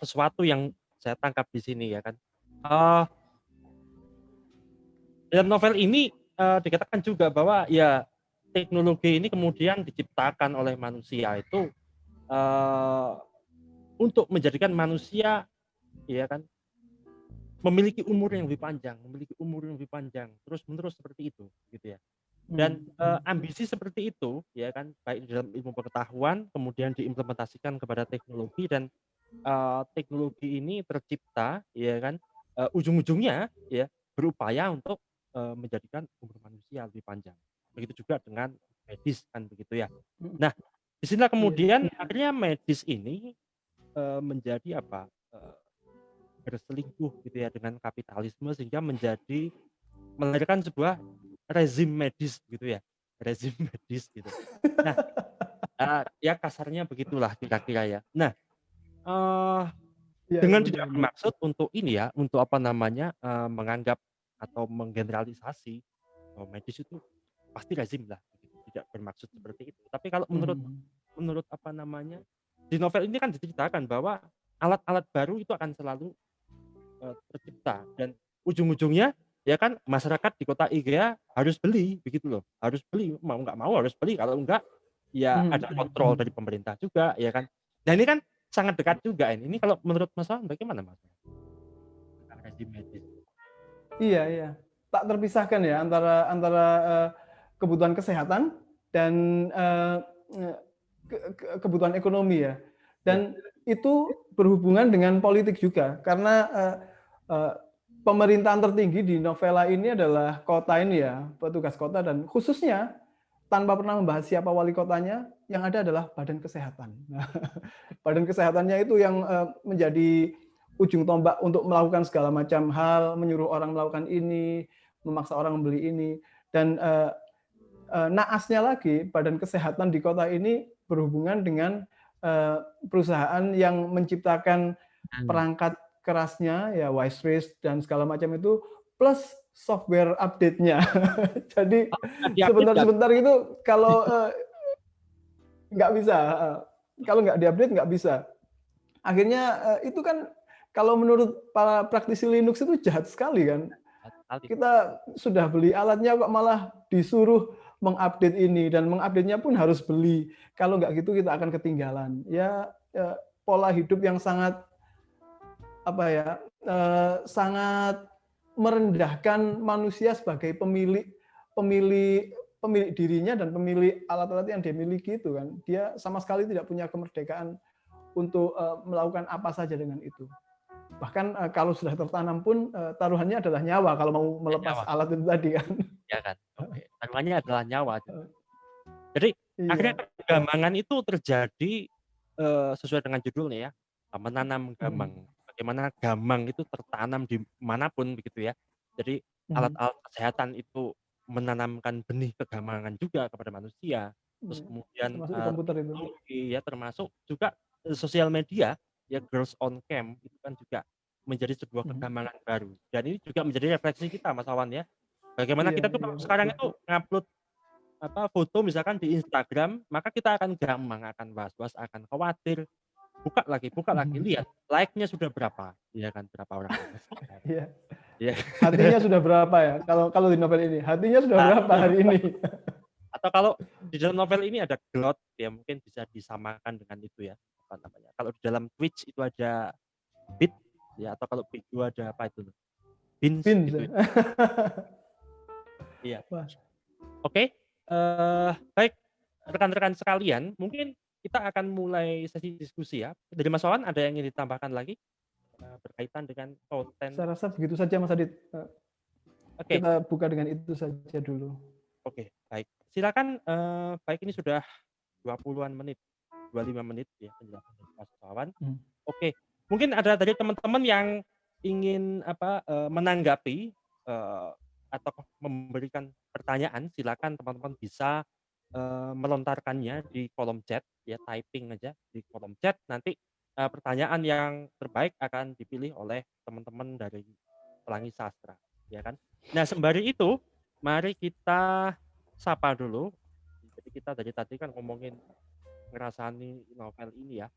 sesuatu yang saya tangkap di sini ya kan. Dalam novel ini dikatakan juga bahwa ya teknologi ini kemudian diciptakan oleh manusia itu untuk menjadikan manusia ya kan memiliki umur yang lebih panjang, terus-menerus seperti itu gitu ya. Dan ambisi seperti itu ya kan baik dalam ilmu pengetahuan kemudian diimplementasikan kepada teknologi dan teknologi ini tercipta ya kan ujung-ujungnya ya berupaya untuk menjadikan umur manusia lebih panjang. Begitu juga dengan medis kan begitu ya. Nah, disinilah kemudian akhirnya medis ini menjadi berselingkuh gitu ya dengan kapitalisme sehingga melahirkan sebuah rezim medis gitu ya, rezim medis gitu. Nah, ya kasarnya begitulah kira-kira ya. Nah, dengan tidak bermaksud untuk ini ya, untuk menganggap atau menggeneralisasi bahwa medis itu pasti rezim lah, gitu. Tidak bermaksud seperti itu. Tapi kalau menurut di novel ini kan diceritakan bahwa alat-alat baru itu akan selalu tercipta dan ujung-ujungnya ya kan masyarakat di kota IGA harus beli begitu loh, harus beli mau nggak mau harus beli kalau enggak ya ada kontrol dari pemerintah juga ya kan. Nah ini kan sangat dekat juga ini. Ini kalau menurut Mas Wawan bagaimana Mas? Rezim medis. Iya. Tak terpisahkan ya antara kebutuhan kesehatan dan kebutuhan ekonomi ya. Dan itu berhubungan dengan politik juga karena pemerintahan tertinggi di novela ini adalah kota ini ya, petugas kota dan khususnya tanpa pernah membahas siapa wali kotanya, yang ada adalah badan kesehatan. Nah, badan kesehatannya itu yang menjadi ujung tombak untuk melakukan segala macam hal, menyuruh orang melakukan ini, memaksa orang membeli ini, dan naasnya lagi badan kesehatan di kota ini berhubungan dengan perusahaan yang menciptakan perangkat kerasnya ya Wise dan segala macam itu plus software update-nya. Jadi sebentar-sebentar itu kalau nggak bisa, kalau nggak diupdate nggak bisa. Akhirnya itu kan kalau menurut para praktisi Linux itu jahat sekali kan. Kita sudah beli alatnya kok malah disuruh mengupdate ini dan mengupdate-nya pun harus beli. Kalau nggak gitu kita akan ketinggalan. Ya pola hidup yang sangat sangat merendahkan manusia sebagai pemilik dirinya dan pemilik alat-alat yang dia miliki itu kan. Dia sama sekali tidak punya kemerdekaan untuk melakukan apa saja dengan itu. Bahkan kalau sudah tertanam pun taruhannya adalah nyawa kalau mau melepas alat itu tadi kan. Ya kan. Oke. Taruhannya adalah nyawa. Jadi akhirnya kegambangan itu terjadi sesuai dengan judulnya ya, menanam gamang. Bagaimana gamang itu tertanam di manapun begitu ya. Jadi alat-alat kesehatan itu menanamkan benih kegamangan juga kepada manusia. Terus kemudian Termasuk di komputer itu. teknologi ya termasuk juga sosial media ya Girls on Camp itu kan juga menjadi sebuah kegamangan baru. Dan ini juga menjadi refleksi kita Mas Wawan ya. Bagaimana kita tuh kalau sekarang itu ngupload foto misalkan di Instagram, maka kita akan gampang, akan was-was, akan khawatir. Buka lagi, lihat like-nya sudah berapa, ya kan berapa orang. Iya. Iya. Hatinya sudah berapa ya? Kalau di novel ini, hatinya sudah berapa hari ini? Atau kalau di dalam novel ini ada glot, ya mungkin bisa disamakan dengan itu ya. Apa namanya? Kalau di dalam Twitch itu ada bit, ya atau kalau Bigo ada apa itu? Bins gitu. Iya. Oke. Baik rekan-rekan sekalian, mungkin kita akan mulai sesi diskusi ya. Dari Mas Wawan ada yang ingin ditambahkan lagi berkaitan dengan konten? Saya rasa begitu saja Mas Adit. Oke. Kita buka dengan itu saja dulu. Oke, baik. Silakan, baik ini sudah 20-an menit, 25 menit ya penjelasan dari Mas Wawan. Oke, mungkin ada dari teman-teman yang ingin menanggapi atau memberikan pertanyaan, silakan teman-teman bisa melontarkannya di kolom chat ya, typing aja di kolom chat. Nanti pertanyaan yang terbaik akan dipilih oleh teman-teman dari Pelangi Sastra, ya kan? Nah, sembari itu mari kita sapa dulu. Jadi kita dari tadi kan ngomongin ngerasani novel ini ya.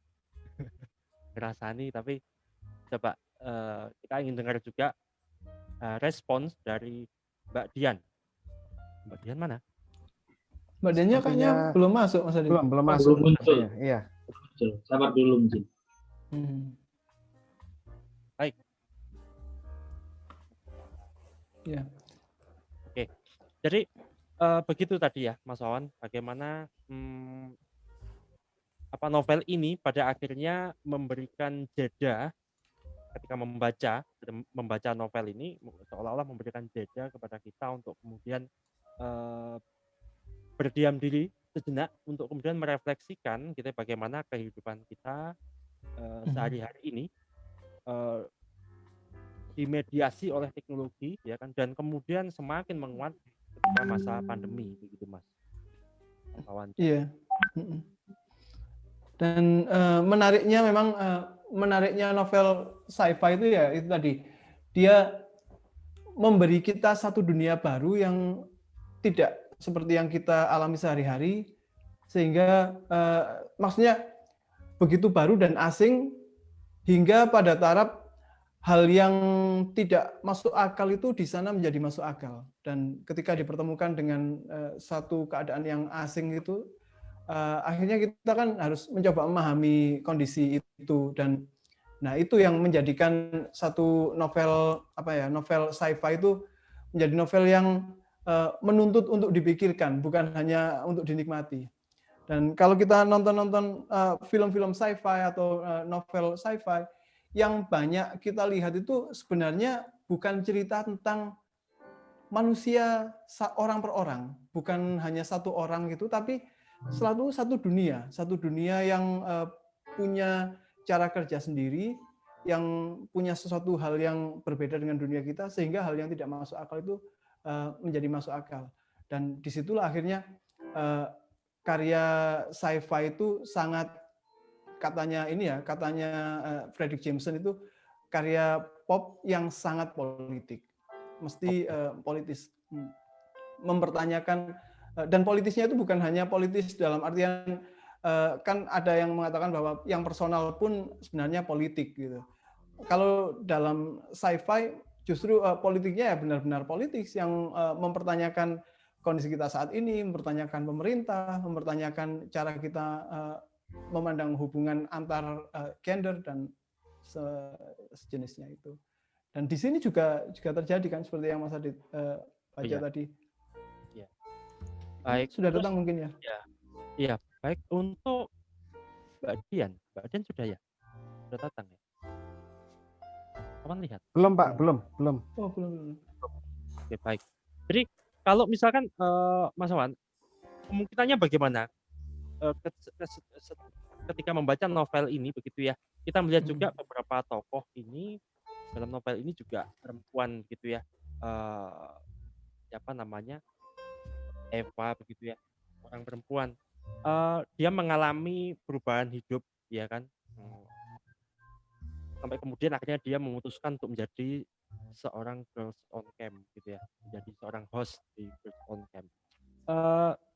Ngerasani, tapi coba kita ingin dengar juga respons dari Mbak Dian. Mbak Dian mana? Mbak Diannya kayaknya belum masuk Mas Adit. Belum masuk. Belum muncul. Iya. Sabar dulu mungkin. Baik. Ya. Oke. Jadi begitu tadi ya Mas Wawan, bagaimana novel ini pada akhirnya memberikan jeda ketika membaca novel ini, seolah-olah memberikan jeda kepada kita untuk kemudian berdiam diri sejenak untuk kemudian merefleksikan gitu bagaimana kehidupan kita sehari-hari ini dimediasi oleh teknologi ya kan, dan kemudian semakin menguat ketika masa pandemi begitu Mas Wawan. Iya. Dan menariknya novel sci-fi itu ya itu tadi, dia memberi kita satu dunia baru yang tidak seperti yang kita alami sehari-hari, sehingga maksudnya begitu baru dan asing hingga pada taraf hal yang tidak masuk akal itu di sana menjadi masuk akal. Dan ketika dipertemukan dengan satu keadaan yang asing itu, akhirnya kita kan harus mencoba memahami kondisi itu. Dan nah itu yang menjadikan satu novel novel sci-fi itu menjadi novel yang menuntut untuk dipikirkan, bukan hanya untuk dinikmati. Dan kalau kita nonton film-film sci-fi atau novel sci-fi, yang banyak kita lihat itu sebenarnya bukan cerita tentang manusia orang per orang, bukan hanya satu orang gitu, tapi selalu satu dunia yang punya cara kerja sendiri, yang punya sesuatu hal yang berbeda dengan dunia kita, sehingga hal yang tidak masuk akal itu menjadi masuk akal. Dan disitulah akhirnya karya sci-fi itu sangat, katanya Fredric Jameson itu karya pop yang sangat politik, mesti politis, mempertanyakan, dan politisnya itu bukan hanya politis dalam artian kan ada yang mengatakan bahwa yang personal pun sebenarnya politik gitu. Kalau dalam sci-fi justru politiknya ya benar-benar politis yang mempertanyakan kondisi kita saat ini, mempertanyakan pemerintah, mempertanyakan cara kita memandang hubungan antar gender dan sejenisnya itu. Dan di sini juga terjadi kan seperti yang Mas Adit baca tadi. Ya. Baik. Sudah datang mungkin ya? Iya. Baik, untuk Mbak Dian sudah ya? Sudah datang ya? Kapan lihat? Belum Pak, belum. Oh, belum. Oke, baik. Jadi kalau misalkan Mas Wawan, kemungkinannya bagaimana ketika membaca novel ini begitu ya? Kita melihat juga beberapa tokoh ini dalam novel ini juga perempuan gitu ya. eh, siapa namanya Eva begitu ya, orang perempuan. Dia mengalami perubahan hidup, ya kan. Sampai kemudian akhirnya dia memutuskan untuk menjadi seorang girls on camp gitu ya, menjadi seorang host di girls on camp.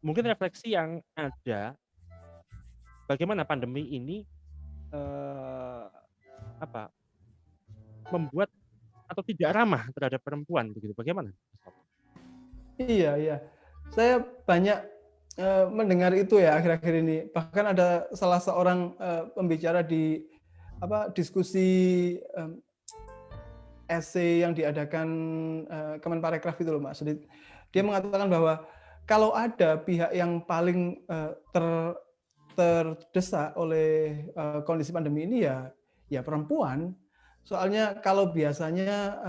Mungkin refleksi yang ada, bagaimana pandemi ini eh, apa membuat atau tidak ramah terhadap perempuan begitu. Bagaimana? Iya, iya. Saya banyak mendengar itu ya akhir-akhir ini. Bahkan ada salah seorang pembicara di diskusi essay yang diadakan Kemenparekraf itu loh, Mas. Dia mengatakan bahwa kalau ada pihak yang paling terdesak oleh kondisi pandemi ini ya perempuan. Soalnya kalau biasanya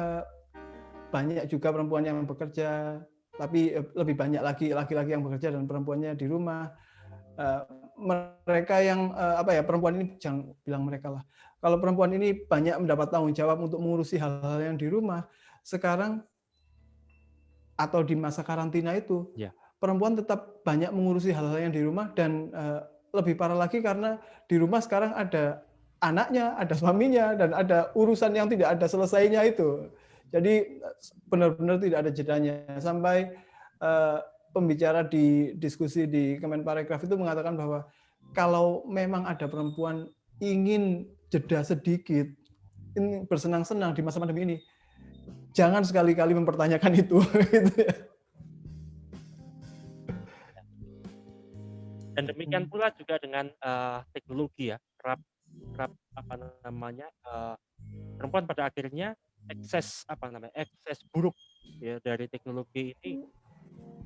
banyak juga perempuan yang bekerja, tapi lebih banyak lagi laki-laki yang bekerja dan perempuannya di rumah. Mereka yang perempuan ini, jangan bilang mereka lah. Kalau perempuan ini banyak mendapat tanggung jawab untuk mengurusi hal-hal yang di rumah, sekarang atau di masa karantina itu, perempuan tetap banyak mengurusi hal-hal yang di rumah dan lebih parah lagi karena di rumah sekarang ada anaknya, ada suaminya, dan ada urusan yang tidak ada selesainya itu. Jadi benar-benar tidak ada jedanya. Sampai pembicara di diskusi di Kemenparekraf itu mengatakan bahwa kalau memang ada perempuan ingin jeda sedikit, ingin bersenang-senang di masa pandemi ini, jangan sekali-kali mempertanyakan itu. Dan demikian pula juga dengan teknologi ya, kerap perempuan pada akhirnya ekses buruk ya dari teknologi ini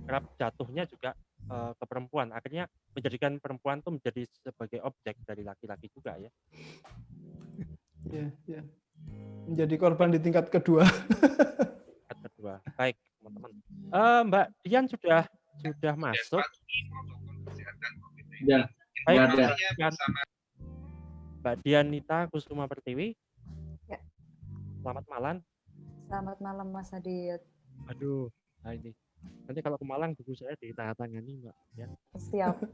kerap jatuhnya juga ke perempuan, akhirnya menjadikan perempuan tuh menjadi sebagai objek dari laki-laki juga ya. Ya. Menjadi korban di tingkat kedua. Baik teman-teman. Mbak Dian sudah masuk. Ya, baik, ada. Mbak Dianita Kusuma Pertiwi. Ya. Selamat malam. Selamat malam Mas Adit. Aduh, nah ini nanti kalau ke Malang buku saya ditandatangani Mbak. Ya. Siap.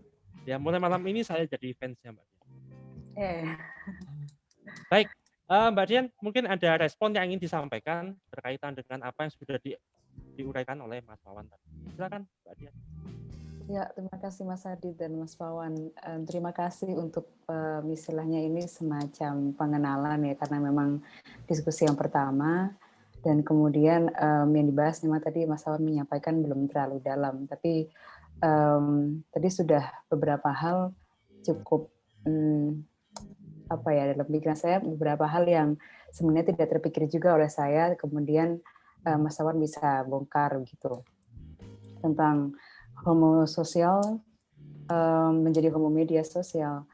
Ya mulai malam ini saya jadi fansnya Mbak. Baik, Mbak Dian mungkin ada respon yang ingin disampaikan berkaitan dengan apa yang sudah diuraikan oleh Mas Wawan tadi. Silakan Mbak Dian. Ya, terima kasih Mas Adit dan Mas Wawan. Terima kasih untuk istilahnya ini semacam pengenalan ya, karena memang diskusi yang pertama dan kemudian yang dibahas memang tadi Mas Wawan menyampaikan belum terlalu dalam, tapi tadi sudah beberapa hal cukup dalam pikiran saya beberapa hal yang sebenarnya tidak terpikir juga oleh saya, kemudian Mas Wawan bisa bongkar gitu tentang homo sosial menjadi homo media sosial.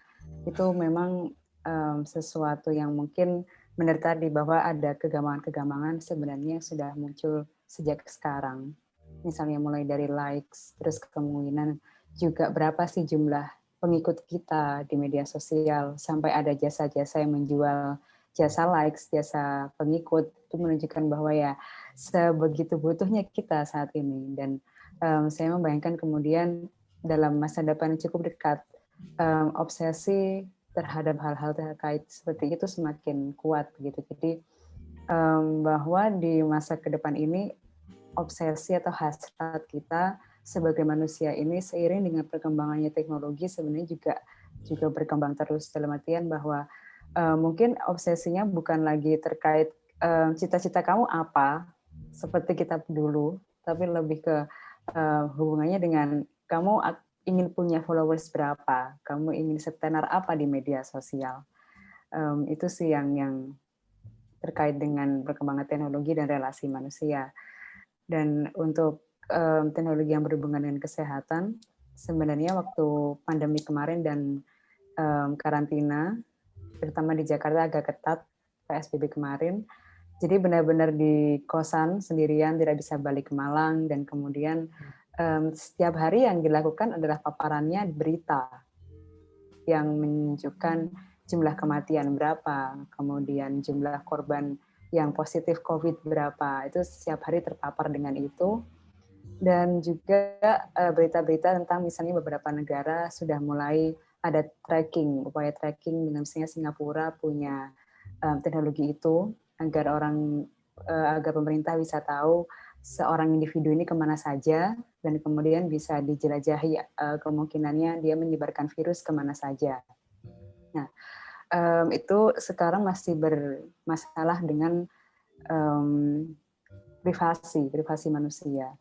Itu memang sesuatu yang mungkin menerta di bahwa ada kegambangan-kegambangan sebenarnya yang sudah muncul sejak sekarang. Misalnya mulai dari likes, terus kemungkinan juga berapa sih jumlah pengikut kita di media sosial, sampai ada jasa-jasa yang menjual jasa likes, jasa pengikut, itu menunjukkan bahwa ya sebegitu butuhnya kita saat ini. Dan saya membayangkan kemudian dalam masa depan yang cukup dekat, obsesi terhadap hal-hal terkait seperti itu semakin kuat gitu. Jadi bahwa di masa ke depan ini obsesi atau hasrat kita sebagai manusia ini seiring dengan perkembangannya teknologi sebenarnya juga berkembang terus, dalam artian bahwa mungkin obsesinya bukan lagi terkait cita-cita kamu apa seperti kita dulu, tapi lebih ke hubungannya dengan kamu ingin punya followers berapa, kamu ingin setenar apa di media sosial. Itu sih yang terkait dengan perkembangan teknologi dan relasi manusia. Dan untuk teknologi yang berhubungan dengan kesehatan, sebenarnya waktu pandemi kemarin dan karantina, terutama di Jakarta agak ketat, PSBB kemarin, jadi benar-benar di kosan sendirian, tidak bisa balik ke Malang, dan kemudian setiap hari yang dilakukan adalah paparannya berita yang menunjukkan jumlah kematian berapa, kemudian jumlah korban yang positif COVID berapa, itu setiap hari terpapar dengan itu. Dan juga berita-berita tentang misalnya beberapa negara sudah mulai ada tracking, upaya tracking dengan misalnya Singapura punya teknologi itu agar pemerintah bisa tahu seorang individu ini kemana saja dan kemudian bisa dijelajahi kemungkinannya dia menyebarkan virus kemana saja. Nah, itu sekarang masih bermasalah dengan privasi manusia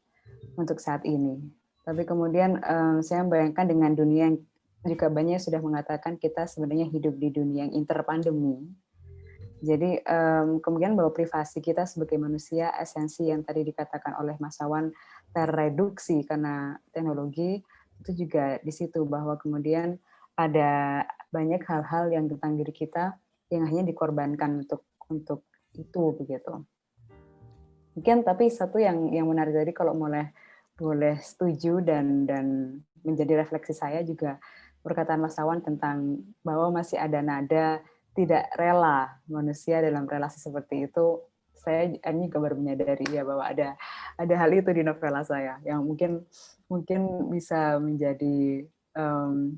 untuk saat ini. Tapi kemudian saya membayangkan dengan dunia yang juga banyak sudah mengatakan kita sebenarnya hidup di dunia yang interpandemi. Jadi kemudian bahwa privasi kita sebagai manusia, esensi yang tadi dikatakan oleh Mas Wawan terreduksi karena teknologi, itu juga di situ bahwa kemudian ada banyak hal-hal yang tentang diri kita yang hanya dikorbankan untuk itu begitu. Mungkin tapi satu yang menarik tadi kalau boleh setuju dan menjadi refleksi saya juga perkataan Mas Wawan tentang bahwa masih ada nada tidak rela manusia dalam relasi seperti itu. Saya ini juga baru menyadari ya bahwa ada hal itu di novela saya yang mungkin bisa menjadi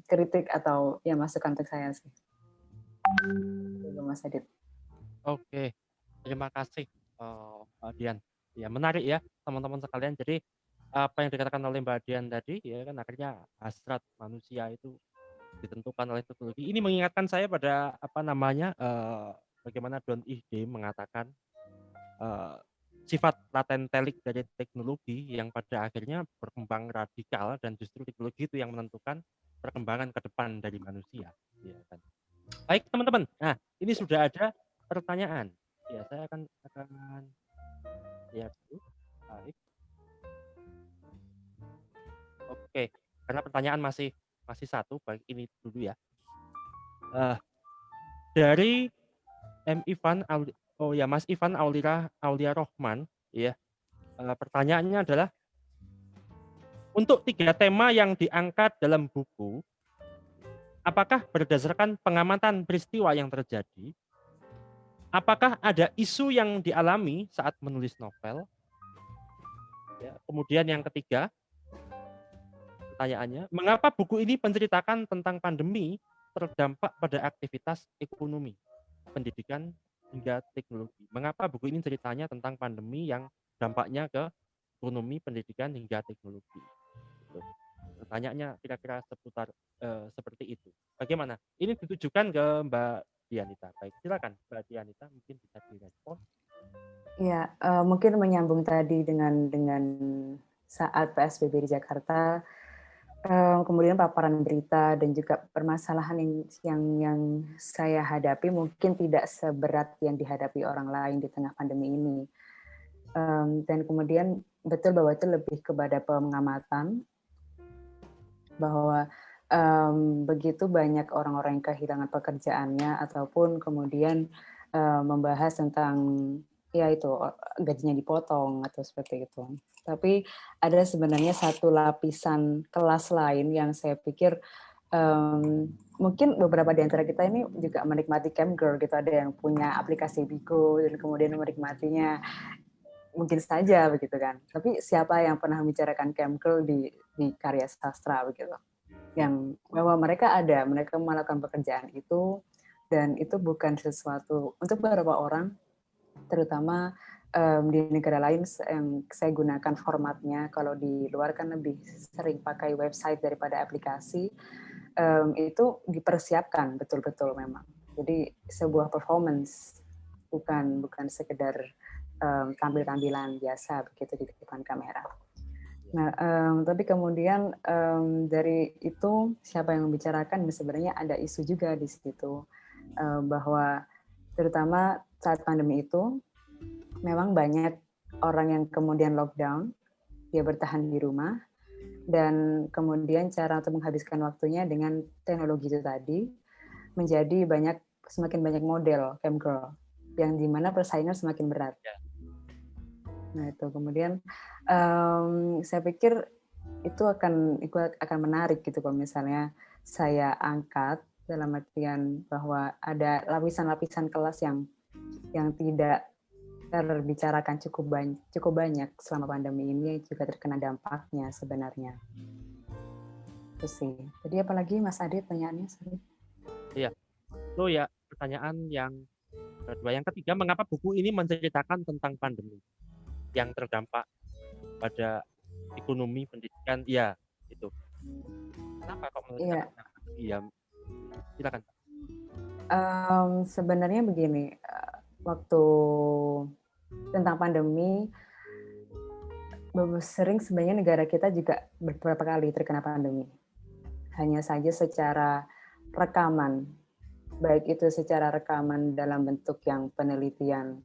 kritik atau ya masukan untuk saya sih. Mas Adit. Oke, terima kasih Mbak Dian. Ya menarik ya teman-teman sekalian. Jadi apa yang dikatakan oleh Mbak Dian tadi ya kan akhirnya hasrat manusia itu ditentukan oleh teknologi. Ini mengingatkan saya pada bagaimana Don Ihde mengatakan sifat laten telik dari teknologi yang pada akhirnya berkembang radikal dan justru teknologi itu yang menentukan perkembangan ke depan dari manusia. Ya kan. Baik teman-teman, nah ini sudah ada pertanyaan. Ya saya akan lihat dulu. Baik. Oke, karena pertanyaan masih satu, baik ini dulu ya. Dari Mas Ivan Aulia Rohman, ya. Pertanyaannya adalah untuk 3 tema yang diangkat dalam buku, apakah berdasarkan pengamatan peristiwa yang terjadi? Apakah ada isu yang dialami saat menulis novel? Ya, kemudian yang ketiga, pertanyaannya, mengapa buku ini menceritakan tentang pandemi terdampak pada aktivitas ekonomi, pendidikan, hingga teknologi? Mengapa buku ini ceritanya tentang pandemi yang dampaknya ke ekonomi, pendidikan, hingga teknologi? Gitu. Pertanyaannya kira-kira seputar seperti itu. Bagaimana? Ini ditujukan ke Mbak Dianita. Baik, silakan Mbak Dianita, mungkin bisa direspon. Ya, mungkin menyambung tadi dengan saat PSBB di Jakarta, kemudian paparan berita dan juga permasalahan yang saya hadapi mungkin tidak seberat yang dihadapi orang lain di tengah pandemi ini. Dan kemudian betul bahwa itu lebih kepada pengamatan bahwa begitu banyak orang-orang yang kehilangan pekerjaannya ataupun kemudian membahas tentang ya itu gajinya dipotong atau seperti itu. Tapi ada sebenarnya satu lapisan kelas lain yang saya pikir mungkin beberapa di antara kita ini juga menikmati Camp Girl gitu, ada yang punya aplikasi Bigo dan kemudian menikmatinya mungkin saja begitu kan. Tapi siapa yang pernah membicarakan Camp Girl di karya sastra begitu? Yang bahwa mereka melakukan pekerjaan itu dan itu bukan sesuatu untuk beberapa orang, terutama di negara lain yang saya gunakan formatnya, kalau di luar kan lebih sering pakai website daripada aplikasi, itu dipersiapkan betul-betul memang. Jadi sebuah performance, bukan sekedar tampil-tampilan biasa begitu di depan kamera. Nah, tapi kemudian dari itu siapa yang membicarakan, sebenarnya ada isu juga di situ bahwa terutama saat pandemi itu memang banyak orang yang kemudian lockdown, dia bertahan di rumah, dan kemudian cara untuk menghabiskan waktunya dengan teknologi itu tadi menjadi semakin banyak model Camp Girl yang dimana persaingan semakin berat. Nah itu kemudian saya pikir itu akan menarik gitu kalau misalnya saya angkat dalam artian bahwa ada lapisan-lapisan kelas yang tidak terbicarakan cukup banyak selama pandemi ini, juga terkena dampaknya sebenarnya. Itu sih. Jadi apalagi Mas Adit pertanyaannya? Sorry. Iya, itu ya pertanyaan yang kedua. Yang ketiga, mengapa buku ini menceritakan tentang pandemi yang terdampak pada ekonomi, pendidikan? Ya, itu. Kenapa kok menceritakan tentang pandemi? Ya, silakan. Sebenarnya begini, waktu tentang pandemi, sering sebenarnya negara kita juga beberapa kali terkena pandemi. Hanya saja secara rekaman, baik itu secara rekaman dalam bentuk yang penelitian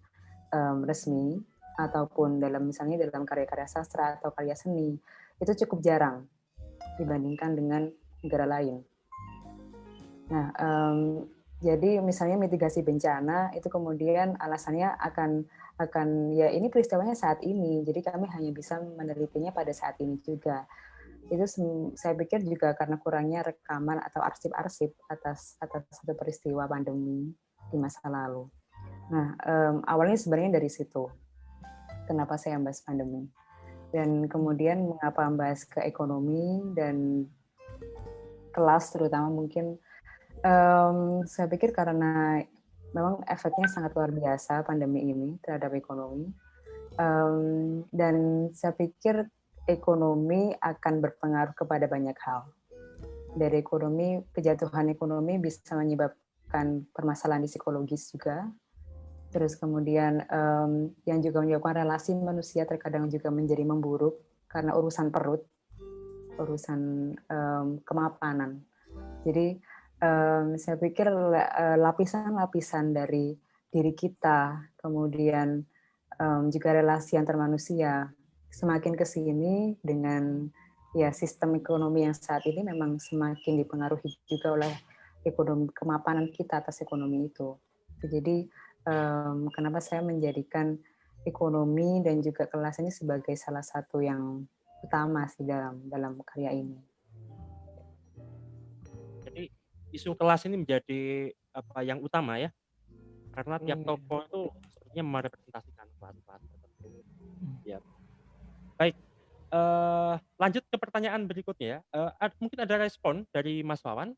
resmi, ataupun misalnya dalam karya-karya sastra atau karya seni, itu cukup jarang dibandingkan dengan negara lain. Nah, jadi misalnya mitigasi bencana itu kemudian alasannya akan ya ini peristiwanya saat ini, jadi kami hanya bisa menelitinya pada saat ini juga. Itu saya pikir juga karena kurangnya rekaman atau arsip-arsip atas satu peristiwa pandemi di masa lalu. Nah, awalnya sebenarnya dari situ. Kenapa saya membahas pandemi? Dan kemudian mengapa membahas ke ekonomi dan kelas terutama mungkin. Saya pikir karena memang efeknya sangat luar biasa pandemi ini terhadap ekonomi. Dan saya pikir ekonomi akan berpengaruh kepada banyak hal. Dari ekonomi, kejatuhan ekonomi bisa menyebabkan permasalahan di psikologis juga. Terus kemudian yang juga menyebabkan relasi manusia terkadang juga menjadi memburuk karena urusan perut, urusan kemapanan. Jadi saya pikir lapisan-lapisan dari diri kita, kemudian juga relasi antar manusia, semakin ke sini dengan ya sistem ekonomi yang saat ini memang semakin dipengaruhi juga oleh ekonomi, kemapanan kita atas ekonomi itu. Jadi kenapa saya menjadikan ekonomi dan juga kelas ini sebagai salah satu yang utama sih dalam karya ini. Jadi isu kelas ini menjadi yang utama ya, karena tiap tokoh itu sepertinya merepresentasikan kelas-kelas tertentu. Ya, baik. Lanjut ke pertanyaan berikutnya ya. Mungkin ada respon dari Mas Wawan?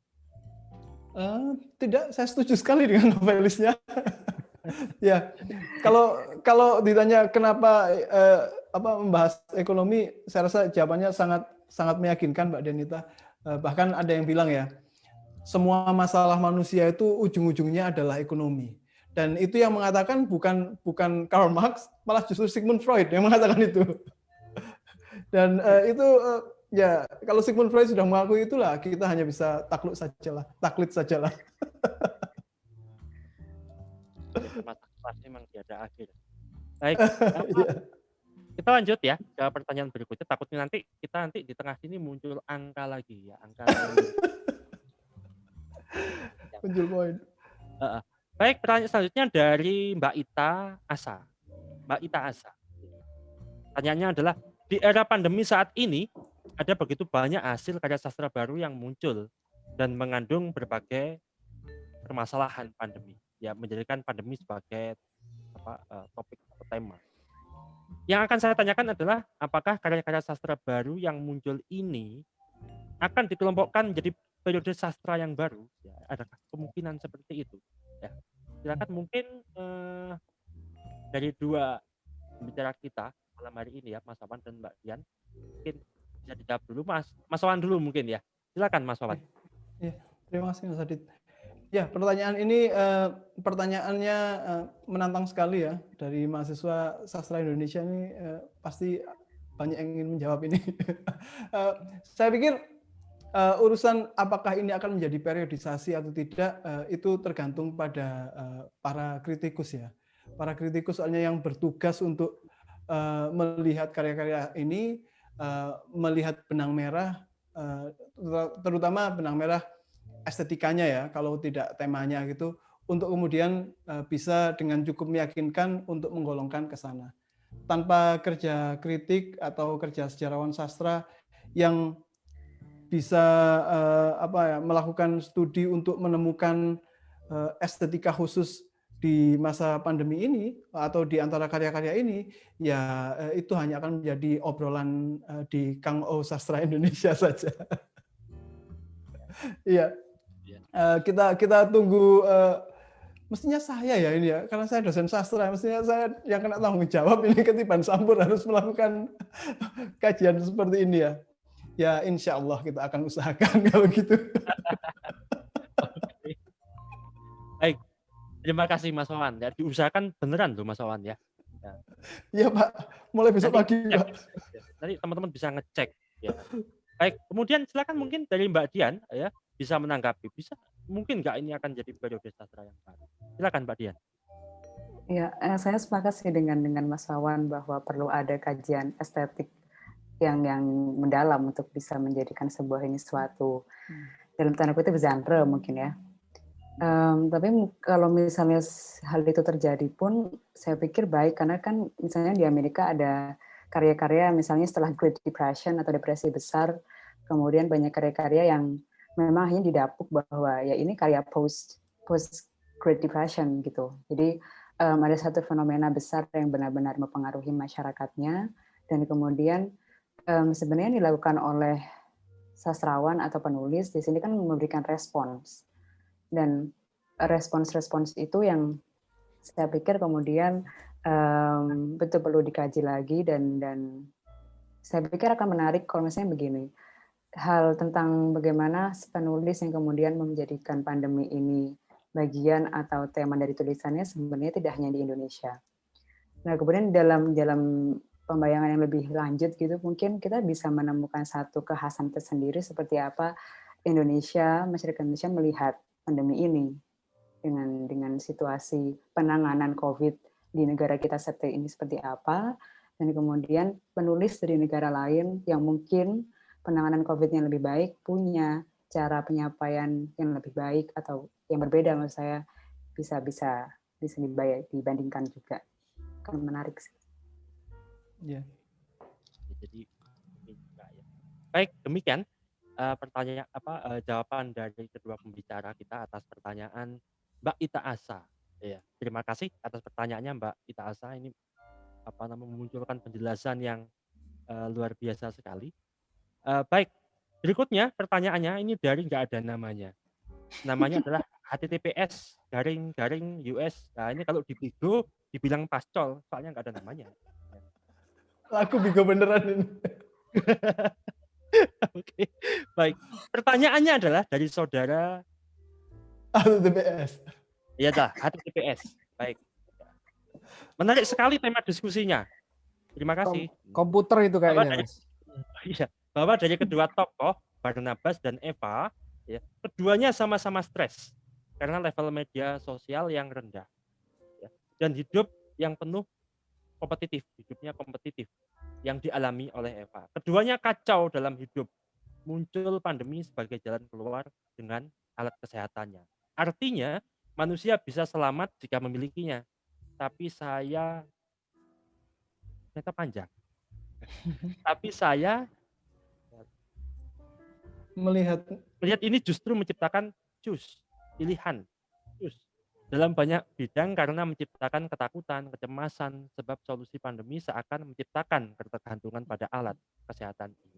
Tidak, saya setuju sekali dengan novelisnya. Ya, kalau ditanya kenapa membahas ekonomi, saya rasa jawabannya sangat meyakinkan, Mbak Denita. Bahkan ada yang bilang ya, semua masalah manusia itu ujung-ujungnya adalah ekonomi. Dan itu yang mengatakan bukan Karl Marx, malah justru Sigmund Freud yang mengatakan itu. Dan itu ya kalau Sigmund Freud sudah mengakui itulah, kita hanya bisa taklid sajalah. Kelas memang tiada akhir. Baik, kita lanjut ya ke pertanyaan berikutnya. Takutnya nanti di tengah sini muncul angka lagi ya, angka. Muncul poin. Baik, pertanyaan selanjutnya dari Mbak Ita Asa. Mbak Ita Asa. Pertanyaannya adalah, di era pandemi saat ini ada begitu banyak hasil karya sastra baru yang muncul dan mengandung berbagai permasalahan pandemi. Ya, menjadikan pandemi sebagai topik atau tema. Yang akan saya tanyakan adalah, apakah karya-karya sastra baru yang muncul ini akan dikelompokkan menjadi periode sastra yang baru? Ya, adakah kemungkinan seperti itu? Ya, silakan mungkin dari dua pembicara kita malam hari ini ya, Mas Wawan dan Mbak Dian, mungkin bisa dijawab dulu, Mas Wawan dulu mungkin ya. Silakan Mas Wawan. Ya, terima kasih Mas Adit. Ya, pertanyaan ini pertanyaannya menantang sekali ya, dari mahasiswa sastra Indonesia ini pasti banyak yang ingin menjawab ini. Saya pikir urusan apakah ini akan menjadi periodisasi atau tidak itu tergantung pada para kritikus ya. Para kritikus soalnya yang bertugas untuk melihat karya-karya ini, melihat benang merah, terutama benang merah estetikanya ya, kalau tidak temanya gitu, untuk kemudian bisa dengan cukup meyakinkan untuk menggolongkan ke sana. Tanpa kerja kritik atau kerja sejarawan sastra yang bisa melakukan studi untuk menemukan estetika khusus di masa pandemi ini atau di antara karya-karya ini ya itu hanya akan menjadi obrolan di Kang O Sastra Indonesia saja. Iya. Kita tunggu. Mestinya saya ya ini ya, karena saya dosen sastra, mestinya saya yang kena tanggung jawab ini ketiban Sampur harus melakukan kajian seperti ini ya. Ya insya Allah kita akan usahakan kalau gitu. Oke. Baik, terima kasih Mas Wawan. Ya, diusahakan beneran loh Mas Wawan ya. Iya Pak, mulai besok pagi Pak. Nanti teman-teman bisa ngecek. Ya. Baik, kemudian silakan mungkin dari Mbak Dian ya bisa menanggapi. Bisa mungkin nggak ini akan jadi periode sastra yang baru. Silakan Mbak Dian. Ya, saya sepakat sih dengan Mas Wawan bahwa perlu ada kajian estetik yang mendalam untuk bisa menjadikan sebuah ini suatu dalam tanda kutip genre mungkin ya. Tapi kalau misalnya hal itu terjadi pun saya pikir baik karena kan misalnya di Amerika ada karya-karya misalnya setelah Great Depression atau depresi besar, kemudian banyak karya-karya yang memang hanya didapuk bahwa ya ini karya post Great Depression gitu. Jadi ada satu fenomena besar yang benar-benar mempengaruhi masyarakatnya dan kemudian sebenarnya dilakukan oleh sastrawan atau penulis di sini kan memberikan respons dan respons itu yang saya pikir kemudian betul perlu dikaji lagi dan saya pikir akan menarik kalau misalnya begini. Hal tentang bagaimana penulis yang kemudian menjadikan pandemi ini bagian atau tema dari tulisannya sebenarnya tidak hanya di Indonesia. Nah, kemudian dalam pembayangan yang lebih lanjut gitu, mungkin kita bisa menemukan satu kekhasan tersendiri seperti apa masyarakat Indonesia melihat pandemi ini dengan situasi penanganan COVID di negara kita seperti ini seperti apa, dan kemudian penulis dari negara lain yang mungkin penanganan COVID-nya lebih baik, punya cara penyampaian yang lebih baik atau yang berbeda menurut saya bisa dibandingkan juga. Kan menarik sih. Ya. Jadi ya. Baik, demikian jawaban dari kedua pembicara kita atas pertanyaan Mbak Ita Asa. Ya, terima kasih atas pertanyaannya Mbak Ita Asa, ini memunculkan penjelasan yang luar biasa sekali. Baik, berikutnya pertanyaannya ini dari nggak ada namanya. Namanya adalah https://US. Nah, ini kalau di Bigo dibilang pascol, soalnya nggak ada namanya. Laku Bigo beneran ini. Oke, baik. Pertanyaannya adalah dari saudara HTTPS. Iya dah, HTTPS. Baik. Menarik sekali tema diskusinya. Terima kasih. Komputer itu kayaknya, Mas. Iya, bahwa dari kedua tokoh, Barnabas dan Eva, ya, keduanya sama-sama stres karena level media sosial yang rendah, ya, dan hidup yang penuh hidupnya kompetitif yang dialami oleh Eva. Keduanya kacau dalam hidup. Muncul pandemi sebagai jalan keluar dengan alat kesehatannya. Artinya, manusia bisa selamat jika memilikinya. Tapi ternyata panjang. Tapi saya melihat ini justru menciptakan pilihan dalam banyak bidang karena menciptakan ketakutan, kecemasan, sebab solusi pandemi seakan menciptakan ketergantungan pada alat kesehatan ini.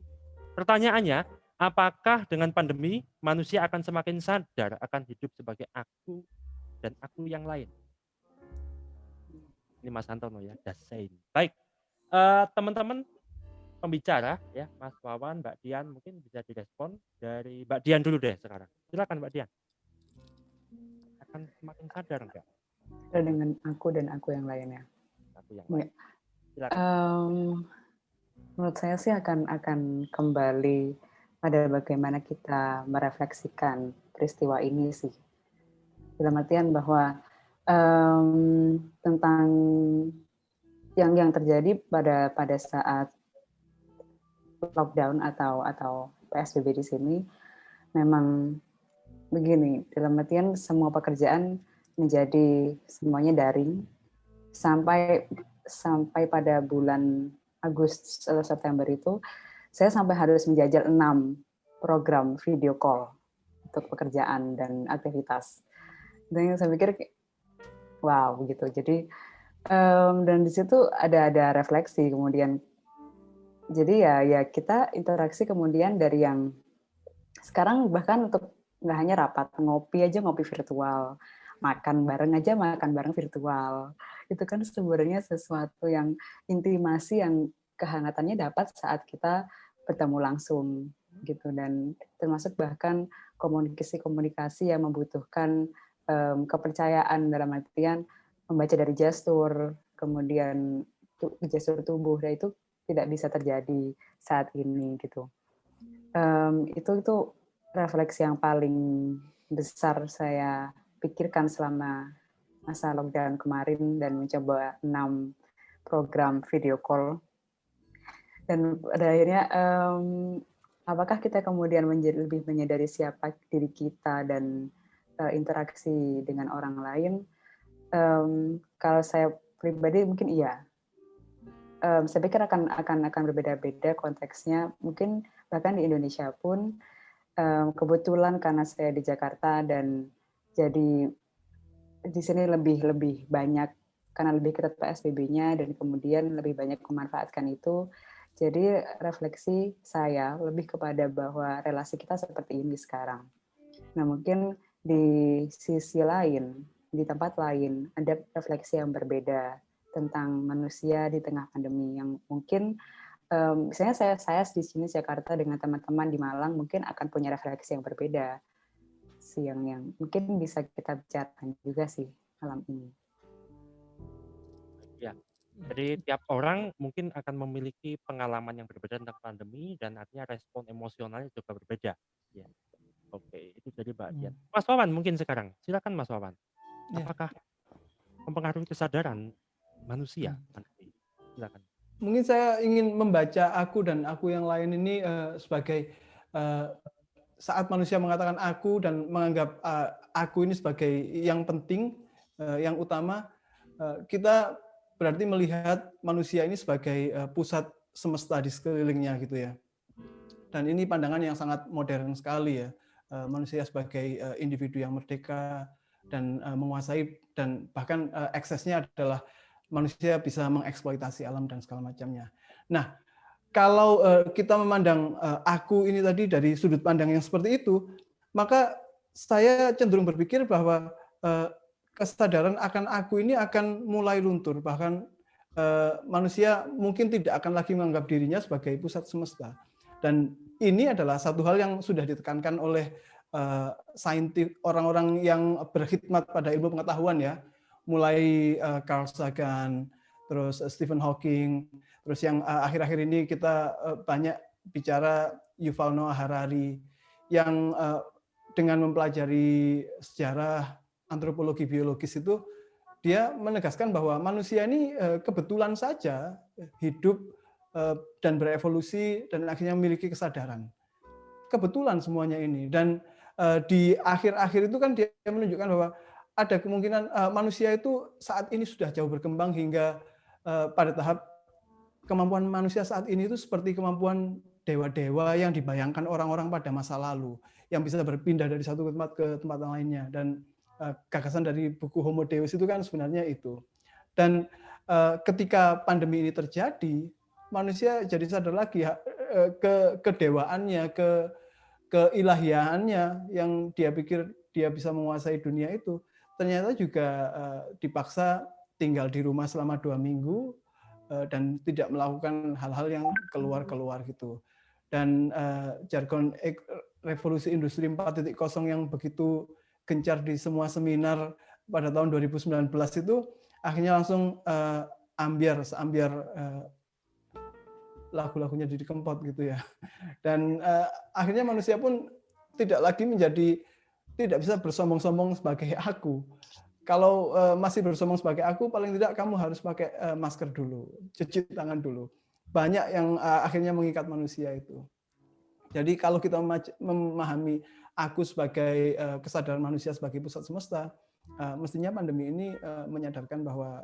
Pertanyaannya, apakah dengan pandemi manusia akan semakin sadar akan hidup sebagai aku dan aku yang lain? Ini Mas Antono ya, Dasein. Baik, teman-teman pembicara ya, Mas Wawan, Mbak Dian, mungkin bisa direspon dari Mbak Dian dulu deh sekarang. Silakan Mbak Dian. Akan semakin sadar enggak? Dengan aku dan aku yang lainnya. Aku yang lain. Menurut saya sih akan kembali pada bagaimana kita merefleksikan peristiwa ini sih. Dalam artian bahwa tentang yang terjadi pada saat lockdown atau PSBB di sini memang begini, dalam artian semua pekerjaan menjadi semuanya daring sampai pada bulan Agustus atau September itu saya sampai harus menjajal 6 program video call untuk pekerjaan dan aktivitas. Dan saya pikir wow gitu. Jadi dan di situ ada refleksi kemudian. Jadi ya kita interaksi kemudian dari yang sekarang bahkan untuk nggak hanya rapat, ngopi aja ngopi virtual, makan bareng aja makan bareng virtual. Itu kan sebenarnya sesuatu yang intimasi yang kehangatannya dapat saat kita bertemu langsung gitu, dan termasuk bahkan komunikasi-komunikasi yang membutuhkan kepercayaan dalam artian membaca dari gestur, kemudian gestur tubuh, dan itu tidak bisa terjadi saat ini gitu. Itu refleksi yang paling besar saya pikirkan selama masa lockdown kemarin dan mencoba 6 program video call. Dan pada akhirnya apakah kita kemudian lebih menyadari siapa diri kita dan interaksi dengan orang lain? Kalau saya pribadi mungkin iya. Saya pikir akan berbeda-beda konteksnya. Mungkin bahkan di Indonesia pun kebetulan karena saya di Jakarta dan jadi di sini lebih banyak karena lebih ketat PSBB-nya dan kemudian lebih banyak memanfaatkan itu. Jadi refleksi saya lebih kepada bahwa relasi kita seperti ini sekarang. Nah, mungkin di sisi lain, di tempat lain ada refleksi yang berbeda tentang manusia di tengah pandemi yang mungkin misalnya saya di sini Jakarta dengan teman-teman di Malang mungkin akan punya refleksi yang berbeda sih, yang mungkin bisa kita bicarakan juga sih malam ini. Ya. Jadi tiap orang mungkin akan memiliki pengalaman yang berbeda tentang pandemi dan artinya respon emosionalnya juga berbeda. Ya. Oke, itu jadi Mbak Dian. Mas Wawan mungkin sekarang. Silakan Mas Wawan. Ya. Apakah mempengaruhi kesadaran manusia pandemi? Silakan. Mungkin saya ingin membaca aku dan aku yang lain ini sebagai saat manusia mengatakan aku dan menganggap aku ini sebagai yang penting, yang utama, kita berarti melihat manusia ini sebagai pusat semesta di sekelilingnya gitu ya. Dan ini pandangan yang sangat modern sekali ya. Manusia sebagai individu yang merdeka dan menguasai, dan bahkan eksesnya adalah manusia bisa mengeksploitasi alam dan segala macamnya. Nah, kalau kita memandang aku ini tadi dari sudut pandang yang seperti itu, maka saya cenderung berpikir bahwa kesadaran akan aku ini akan mulai luntur, bahkan manusia mungkin tidak akan lagi menganggap dirinya sebagai pusat semesta. Dan ini adalah satu hal yang sudah ditekankan oleh saintis, orang-orang yang berkhidmat pada ilmu pengetahuan ya, mulai Carl Sagan, terus Stephen Hawking, terus yang akhir-akhir ini kita banyak bicara Yuval Noah Harari, yang dengan mempelajari sejarah antropologi biologis itu, dia menegaskan bahwa manusia ini kebetulan saja hidup dan berevolusi dan akhirnya memiliki kesadaran. Kebetulan semuanya ini. Dan di akhir-akhir itu kan dia menunjukkan bahwa ada kemungkinan manusia itu saat ini sudah jauh berkembang hingga pada tahap kemampuan manusia saat ini itu seperti kemampuan dewa-dewa yang dibayangkan orang-orang pada masa lalu, yang bisa berpindah dari satu tempat ke tempat lainnya. Dan gagasan dari buku Homo Deus itu kan sebenarnya itu. Dan ketika pandemi ini terjadi, manusia jadi sadar lagi kedewaannya, keilahiannya yang dia pikir dia bisa menguasai dunia itu, ternyata juga dipaksa tinggal di rumah selama 2 minggu dan tidak melakukan hal-hal yang keluar-keluar gitu. Dan jargon revolusi industri 4.0 yang begitu gencar di semua seminar pada tahun 2019 itu akhirnya langsung seambiar lagu-lagunya Didi Kempot gitu ya. Dan akhirnya manusia pun tidak lagi tidak bisa bersombong-sombong sebagai aku. Kalau masih bersombong sebagai aku, paling tidak kamu harus pakai masker dulu, cuci tangan dulu. Banyak yang akhirnya mengikat manusia itu. Jadi kalau kita memahami aku sebagai kesadaran manusia sebagai pusat semesta, mestinya pandemi ini menyadarkan bahwa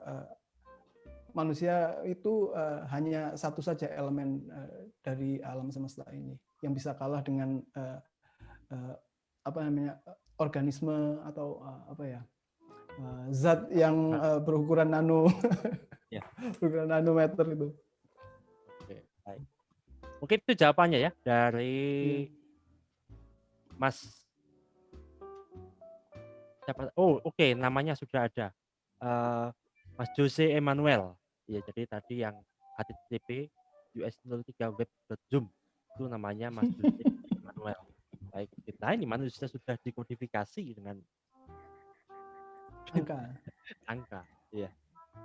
manusia itu hanya satu saja elemen dari alam semesta ini yang bisa kalah dengan organisme atau zat yang berukuran nano, Ya. berukuran nanometer itu. Oke, baik. Mungkin itu jawabannya ya dari Mas. Siapa? Oh, oke, namanya sudah ada. Mas Jose Emmanuel. Ya, jadi tadi yang http us03web.zoom itu namanya Mas Jose Emmanuel. Baik, kita ini manusia sudah dikodifikasi dengan angka. Ya.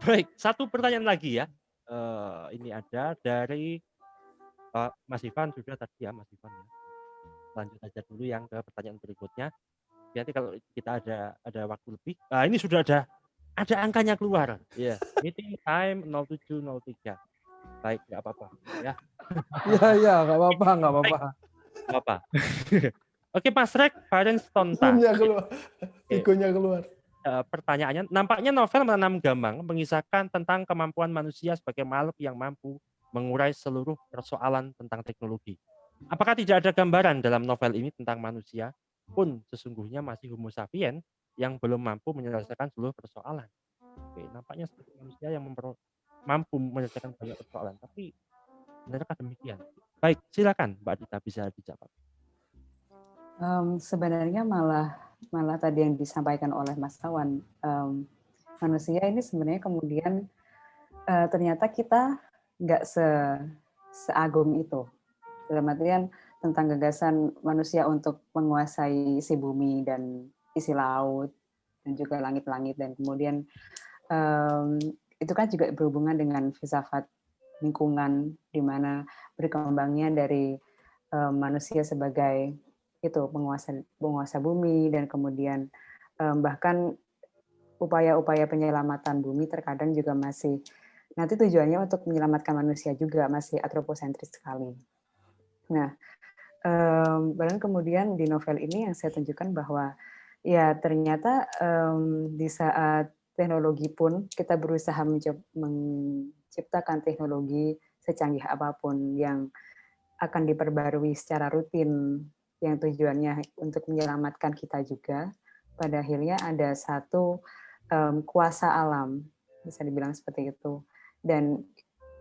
Baik, satu pertanyaan lagi ya. Ini ada dari Mas Ivan sudah tadi ya, Mas Ivan ya. Lanjut aja dulu yang ke pertanyaan berikutnya. Nanti kalau kita ada waktu lebih, ini sudah ada angkanya keluar. Ya, meeting time 07.03. Baik, nggak apa-apa ya. Iya, nggak apa-apa. Nggak apa. Oke, Mas Rek, Parents Tonta. Zoom-nya keluar, egonya keluar. Pertanyaannya, nampaknya novel menanam gambang mengisahkan tentang kemampuan manusia sebagai makhluk yang mampu mengurai seluruh persoalan tentang teknologi. Apakah tidak ada gambaran dalam novel ini tentang manusia pun sesungguhnya masih homo sapien yang belum mampu menyelesaikan seluruh persoalan? Oke, nampaknya seperti manusia yang mampu menyelesaikan banyak persoalan, tapi benarkah demikian? Baik, silakan Mbak Dita bisa dijawab. Sebenarnya malah tadi yang disampaikan oleh Mas Tawan, manusia ini sebenarnya kemudian ternyata kita nggak seagung itu. Dalam artian tentang gagasan manusia untuk menguasai isi bumi dan isi laut dan juga langit-langit, dan kemudian itu kan juga berhubungan dengan filsafat lingkungan di mana berkembangnya dari manusia sebagai itu penguasa bumi, dan kemudian bahkan upaya-upaya penyelamatan bumi terkadang juga masih nanti tujuannya untuk menyelamatkan manusia juga masih antroposentris sekali. Nah, bahkan kemudian di novel ini yang saya tunjukkan bahwa ya ternyata di saat teknologi pun kita berusaha menciptakan teknologi secanggih apapun yang akan diperbarui secara rutin yang tujuannya untuk menyelamatkan kita juga, pada akhirnya ada satu kuasa alam, bisa dibilang seperti itu. Dan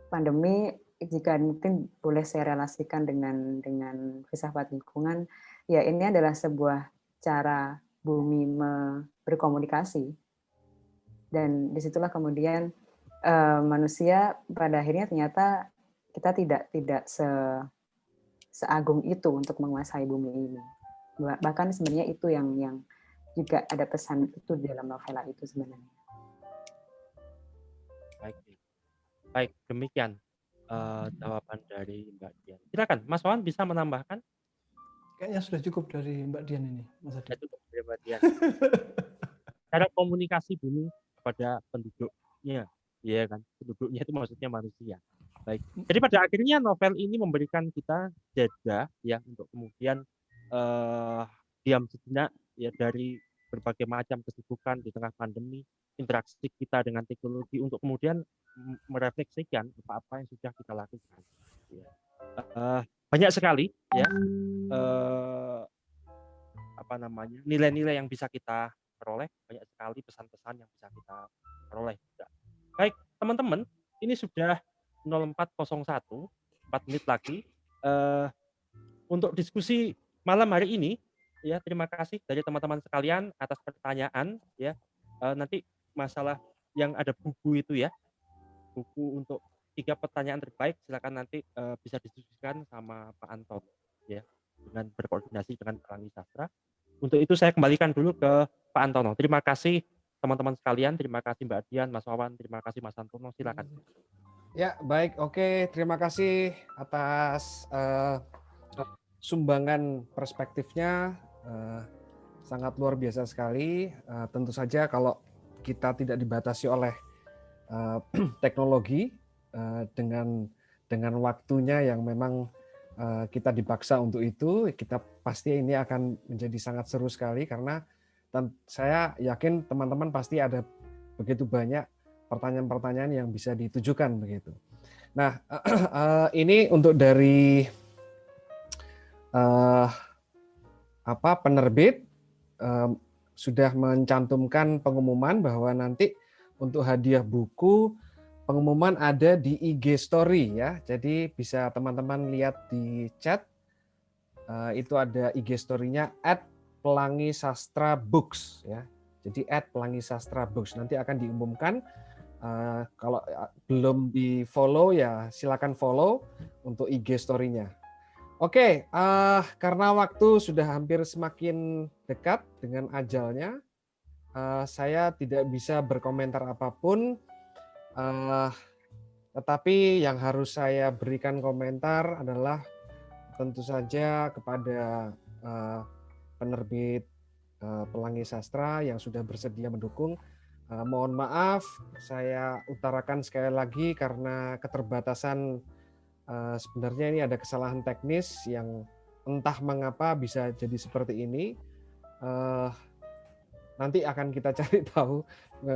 pandemi, jika mungkin boleh saya relasikan dengan filsafat lingkungan, ya ini adalah sebuah cara bumi berkomunikasi. Dan disitulah kemudian manusia pada akhirnya ternyata kita tidak seagung itu untuk menguasai bumi ini. Bahkan sebenarnya itu yang juga ada pesan itu di dalam novela itu sebenarnya. Baik, demikian jawaban dari Mbak Dian. Silakan, Mas Wawan bisa menambahkan? Kayaknya sudah cukup dari Mbak Dian ini, Mas Adi. Sudah cukup dari Mbak Dian. Cara komunikasi bumi kepada penduduknya, ya kan? Penduduknya itu maksudnya manusia. Baik. Jadi pada akhirnya novel ini memberikan kita jeda ya untuk kemudian diam sejenak ya dari berbagai macam kesibukan di tengah pandemi, interaksi kita dengan teknologi untuk kemudian merefleksikan apa yang sudah kita lakukan. Ya. Banyak sekali ya nilai-nilai yang bisa kita peroleh, banyak sekali pesan-pesan yang bisa kita peroleh juga. Baik, teman-teman, ini sudah 04.01, 4 menit lagi untuk diskusi malam hari ini. Ya, terima kasih dari teman-teman sekalian atas pertanyaan. Ya, nanti masalah yang ada buku itu ya, buku untuk 3 pertanyaan terbaik, silakan nanti bisa didiskusikan sama Pak Anton, ya, dengan berkoordinasi dengan Pelangi Sastra. Untuk itu saya kembalikan dulu ke Pak Antono. Terima kasih teman-teman sekalian, terima kasih Mbak Dian, Mas Wawan, terima kasih Mas Antono, silakan. Ya, baik. Oke, terima kasih atas sumbangan perspektifnya. Sangat luar biasa sekali. Tentu saja kalau kita tidak dibatasi oleh teknologi dengan waktunya yang memang kita dipaksa untuk itu, kita pasti ini akan menjadi sangat seru sekali karena saya yakin teman-teman pasti ada begitu banyak pertanyaan-pertanyaan yang bisa ditujukan begitu. Nah, ini untuk dari penerbit sudah mencantumkan pengumuman bahwa nanti untuk hadiah buku pengumuman ada di IG Story ya. Jadi bisa teman-teman lihat di chat. Itu ada IG Story-nya @pelangisastra_books ya. Jadi @pelangisastra_books nanti akan diumumkan. Kalau belum di follow ya silakan follow untuk IG Story-nya. Oke, karena waktu sudah hampir semakin dekat dengan ajalnya, saya tidak bisa berkomentar apapun. Tetapi yang harus saya berikan komentar adalah tentu saja kepada penerbit Pelangi Sastra yang sudah bersedia mendukung. Mohon maaf, saya utarakan sekali lagi karena keterbatasan. Sebenarnya ini ada kesalahan teknis yang entah mengapa bisa jadi seperti ini. Nanti akan kita cari tahu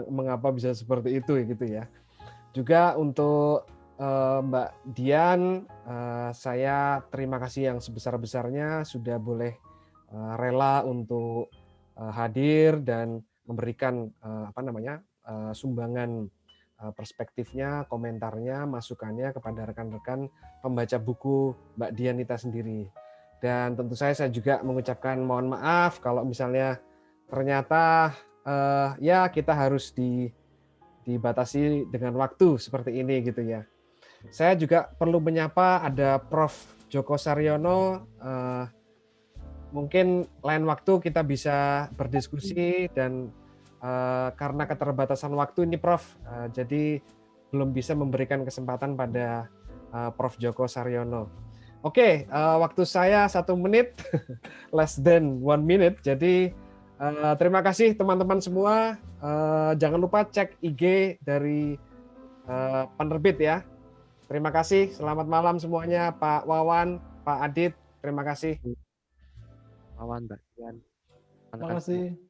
mengapa bisa seperti itu gitu ya. Juga untuk Mbak Dian, saya terima kasih yang sebesar-besarnya sudah boleh rela untuk hadir dan memberikan sumbangan perspektifnya, komentarnya, masukannya kepada rekan-rekan pembaca buku Mbak Dianita sendiri. Dan tentu saya juga mengucapkan mohon maaf kalau misalnya ternyata ya kita harus dibatasi dengan waktu seperti ini gitu ya. Saya juga perlu menyapa ada Prof. Djoko Saryono. Mungkin lain waktu kita bisa berdiskusi dan karena keterbatasan waktu ini Prof, jadi belum bisa memberikan kesempatan pada Prof. Djoko Saryono. Oke, waktu saya 1 menit, less than 1 minute. Jadi terima kasih teman-teman semua. Jangan lupa cek IG dari penerbit ya. Terima kasih. Selamat malam semuanya, Pak Wawan, Pak Adit. Terima kasih. Wawan, Mbak Dian. Terima kasih.